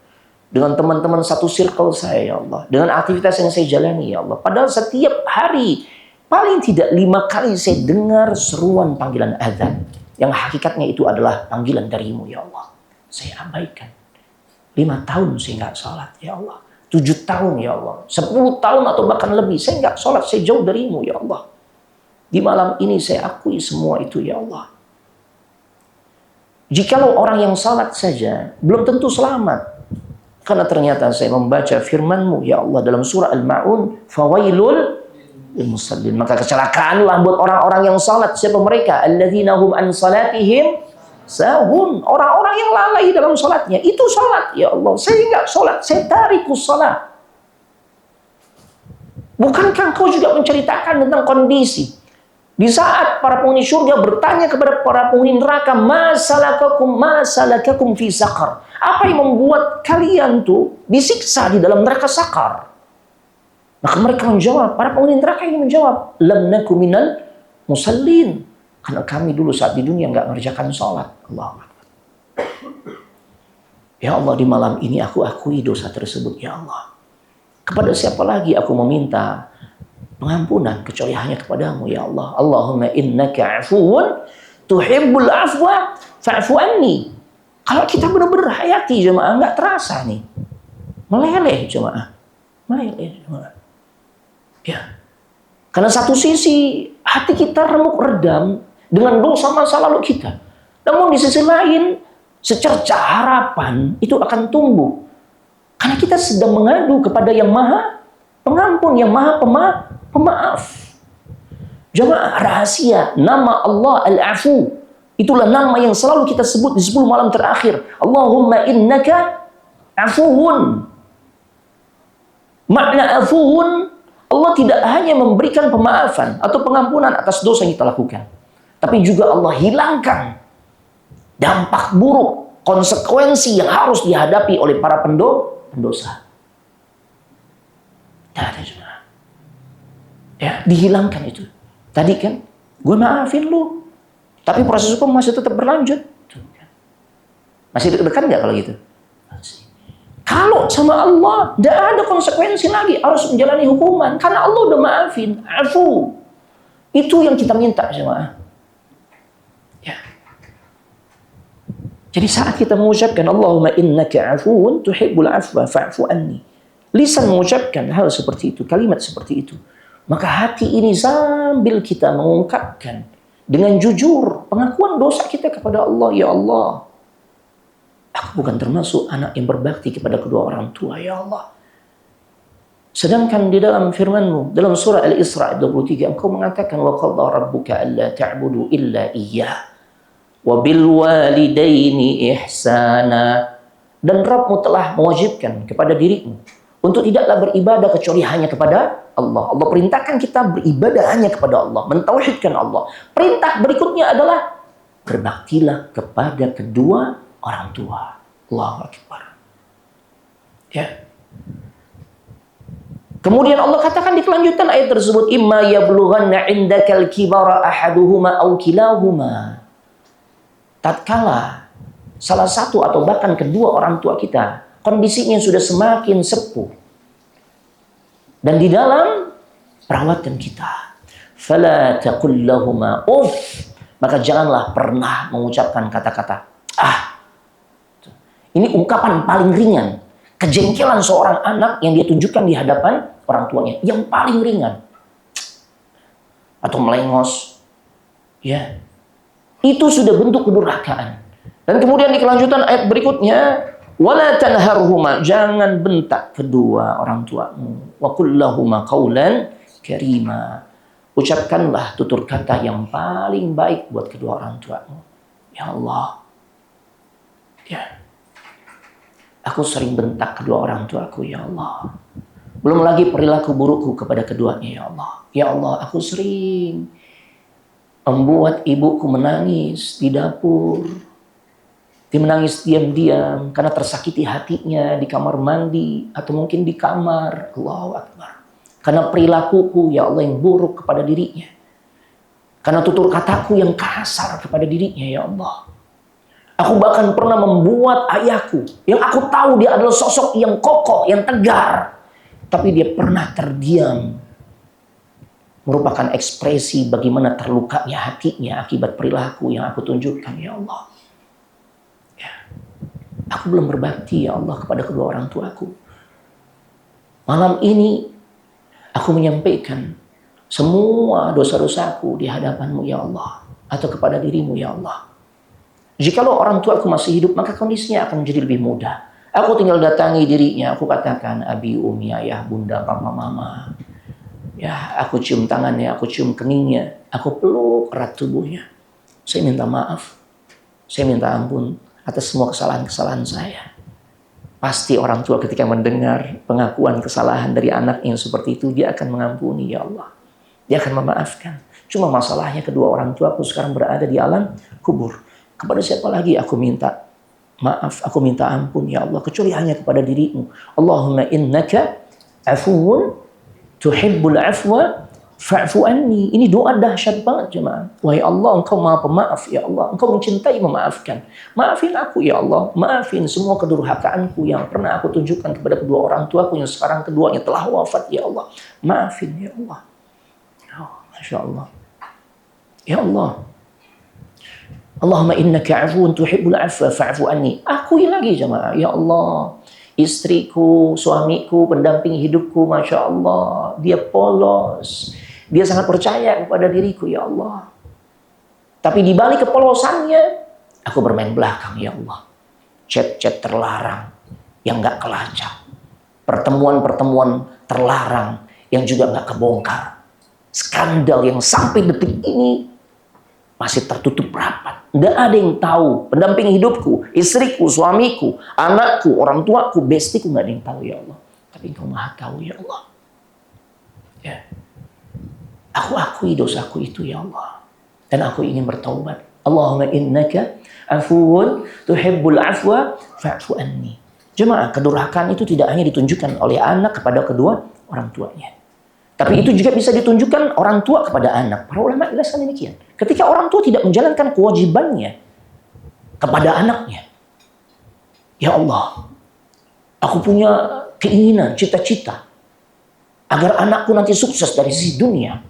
Dengan teman-teman satu circle saya ya Allah. Dengan aktivitas yang saya jalani ya Allah. Padahal setiap hari paling tidak 5 kali saya dengar seruan panggilan azan. Yang hakikatnya itu adalah panggilan darimu ya Allah. Saya abaikan. 5 tahun saya nggak sholat ya Allah. 7 tahun ya Allah. 10 tahun atau bahkan lebih saya nggak sholat. Saya jauh darimu ya Allah. Di malam ini saya akui semua itu ya Allah. Jikalau orang yang salat saja belum tentu selamat. Karena ternyata saya membaca firman-Mu ya Allah dalam surah Al-Ma'un, fawailul lil musallin. Maka kecelakaanlah buat orang-orang yang salat. Siapa mereka? Alladzina hum an salatihim sahun. Orang-orang yang lalai dalam salatnya. Itu salat ya Allah. Saya enggak salat, saya tarikus salat. Bukankah Engkau juga menceritakan tentang kondisi di saat para penghuni surga bertanya kepada para penghuni neraka, masalakakum fi saqar. Apa yang membuat kalian tuh disiksa di dalam neraka sakar? Maka mereka menjawab, para penghuni neraka ini menjawab, lam naku minal musallin. Karena kami dulu saat di dunia nggak mengerjakan sholat. Allahu Akbar. Ya Allah, di malam ini aku akui dosa tersebut ya Allah. Kepada siapa lagi aku meminta pengampunan kecuali hanya kepadamu ya Allah. Allahumma innaka afuwun tuhibbul afwa fa'fu anni. Kalau kita benar-benar hayati jemaah, nggak terasa nih. Meleleh jemaah. Meleleh jemaah. Ya. Karena satu sisi hati kita remuk redam dengan dosa masa lalu kita. Namun di sisi lain secerca harapan itu akan tumbuh. Karena kita sedang mengadu kepada yang maha pengampun, yang maha pemaaf. Jemaah, rahasia nama Allah Al-Afu. Itulah nama yang selalu kita sebut di 10 malam terakhir. Allahumma innaka afuwun. Makna afuwun, Allah tidak hanya memberikan pemaafan atau pengampunan atas dosa yang kita lakukan. Tapi juga Allah hilangkan dampak buruk, konsekuensi yang harus dihadapi oleh para pendosa. Tidak ada juga. Ya, dihilangkan itu. Tadi kan, gue maafin lu. Tapi proses hukum masih tetap berlanjut. Masih deg-degan nggak kalau gitu? Masih. Kalau sama Allah, tidak ada konsekuensi lagi. Harus menjalani hukuman. Karena Allah udah maafin. Afu. Itu yang kita minta jemaah. Ya. Jadi saat kita mengucapkan Allahumma innaka afuun tuhibbul afwa fa'fu anni. Lisan mengucapkan hal seperti itu. Kalimat seperti itu. Maka hati ini sambil kita mengungkapkan dengan jujur pengakuan dosa kita kepada Allah. Ya Allah, aku bukan termasuk anak yang berbakti kepada kedua orang tua. Ya Allah. Sedangkan di dalam firman-Mu, dalam surah Al-Isra 23, Engkau mengatakan, wa qadha rabbuka alla ta'budu illa iyyah wa bil walidaini ihsana. Dan Rabb-Mu telah mewajibkan kepada dirimu untuk tidaklah beribadah kecuali hanya kepada Allah. Allah perintahkan kita beribadah hanya kepada Allah, mentauhidkan Allah. Perintah berikutnya adalah berbaktilah kepada kedua orang tua. Allahu Akbar. Ya. Kemudian Allah katakan di kelanjutan ayat tersebut, imma yablughanna 'indakal kibara ahaduhuma aw kilahuma. Tatkala salah satu atau bahkan kedua orang tua kita kondisinya sudah semakin sepuh dan di dalam perawatan kita, fala taqul lahuma uff, maka janganlah pernah mengucapkan kata-kata ah. Ini ungkapan paling ringan, kejengkelan seorang anak yang dia tunjukkan di hadapan orang tuanya, yang paling ringan. Atau melengos, ya, itu sudah bentuk kedurhakaan. Dan kemudian di kelanjutan ayat berikutnya, wala tanharhuma, jangan bentak kedua orang tuamu. Wa qul lahuma qawlan karima. Ucapkanlah tutur kata yang paling baik buat kedua orang tuamu. Ya Allah. Ya. Aku sering bentak kedua orang tuaku, ya Allah. Belum lagi perilaku burukku kepada keduanya, ya Allah. Ya Allah, aku sering membuat ibuku menangis di dapur. Dia menangis diam-diam karena tersakiti hatinya di kamar mandi atau mungkin di kamar. Allahu Akbar. Karena perilakuku, ya Allah, yang buruk kepada dirinya. Karena tutur kataku yang kasar kepada dirinya, ya Allah. Aku bahkan pernah membuat ayahku, yang aku tahu dia adalah sosok yang kokoh, yang tegar. Tapi dia pernah terdiam. Merupakan ekspresi bagaimana terlukanya hatinya akibat perilaku yang aku tunjukkan, ya Allah. Ya. Aku belum berbakti, ya Allah, kepada kedua orang tuaku. Malam ini, aku menyampaikan semua dosa-dosaku di hadapan-Mu, ya Allah. Atau kepada diri-Mu, ya Allah. Jikalau orang tuaku masih hidup, maka kondisinya akan menjadi lebih mudah. Aku tinggal datangi dirinya, aku katakan, abi, umi, ayah, bunda, papa, mama. Ya, aku cium tangannya, aku cium keningnya, aku peluk erat tubuhnya. Saya minta maaf, saya minta ampun atas semua kesalahan-kesalahan saya. Pasti orang tua ketika mendengar pengakuan kesalahan dari anak yang seperti itu, dia akan mengampuni, ya Allah. Dia akan memaafkan. Cuma masalahnya kedua orang tuaku sekarang berada di alam kubur. Kepada siapa lagi aku minta maaf, aku minta ampun, ya Allah, kecuali hanya kepada diri-Mu. Allahumma innaka afuwun tuhibbul afwa fa'fu anni. Ini doa dahsyat banget, jemaah. Wahai Allah, Engkau Maha Pemaaf, ya Allah. Engkau mencintai memaafkan. Maafin aku, ya Allah. Maafin semua kedurhakaanku yang pernah aku tunjukkan kepada kedua orang tuaku yang sekarang keduanya telah wafat, ya Allah. Maafin, ya Allah. Oh, Masya Allah. Ya Allah. Allahumma innaka afuwun tuhibbul afwa fa'fu anni. Akui lagi, jemaah. Ya Allah. Istriku, suamiku, pendamping hidupku, Masya Allah. Dia polos. Dia sangat percaya kepada diriku, ya Allah. Tapi di balik kepolosannya, aku bermain belakang, ya Allah. Chat-chat terlarang yang gak kelacak. Pertemuan-pertemuan terlarang yang juga gak kebongkar. Skandal yang sampai detik ini masih tertutup rapat. Nggak ada yang tahu. Pendamping hidupku, istriku, suamiku, anakku, orang tuaku, bestiku, nggak ada yang tahu, ya Allah. Tapi Engkau Maha tahu, ya Allah. Ya. Aku akui dosaku itu, ya Allah. Dan aku ingin bertaubat. Allahumma innaka afuwun tuhibbul afwa fa'fu anni. Jemaah, kedurhakaan itu tidak hanya ditunjukkan oleh anak kepada kedua orang tuanya. Tapi itu juga bisa ditunjukkan orang tua kepada anak. Para ulama jelaskan demikian. Ketika orang tua tidak menjalankan kewajibannya kepada anaknya. Ya Allah, aku punya keinginan, cita-cita agar anakku nanti sukses dari sisi dunia.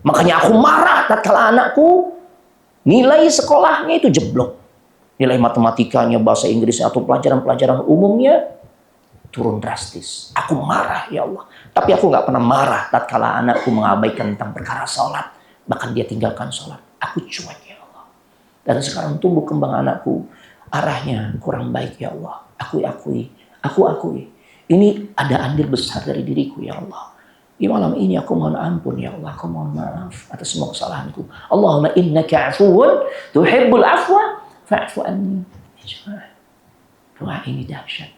Makanya aku marah tatkala anakku nilai sekolahnya itu jeblok. Nilai matematikanya, bahasa Inggrisnya, atau pelajaran-pelajaran umumnya turun drastis. Aku marah, ya Allah. Tapi aku nggak pernah marah tatkala anakku mengabaikan tentang perkara sholat. Bahkan dia tinggalkan sholat. Aku cuek, ya Allah. Dan sekarang tumbuh kembang anakku arahnya kurang baik, ya Allah. Aku akui. Ini ada andil besar dari diriku, ya Allah. Di malam ini aku mohon ampun, ya Allah. Aku mohon maaf atas semua kesalahanku. Allahumma innaka afuwun tuhibbul afwa fa'fu anni. Doa ini dahsyat.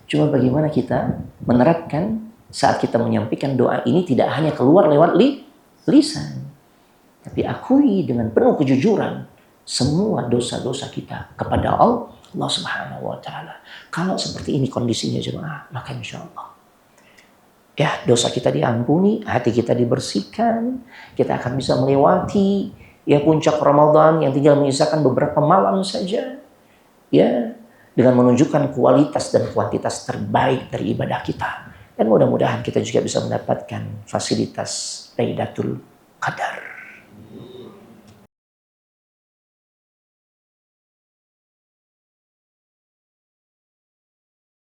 Cuma bagaimana kita menerapkan saat kita menyampaikan doa ini tidak hanya keluar lewat lisan. Tapi akui dengan penuh kejujuran semua dosa-dosa kita kepada Allah Subhanahu wa ta'ala. Kalau seperti ini kondisinya, jemaah, maka insya Allah ya dosa kita diampuni, hati kita dibersihkan, kita akan bisa melewati ya puncak Ramadan yang tinggal menyisakan beberapa malam saja. Ya, dengan menunjukkan kualitas dan kuantitas terbaik dari ibadah kita. Dan mudah-mudahan kita juga bisa mendapatkan fasilitas Lailatul Qadar.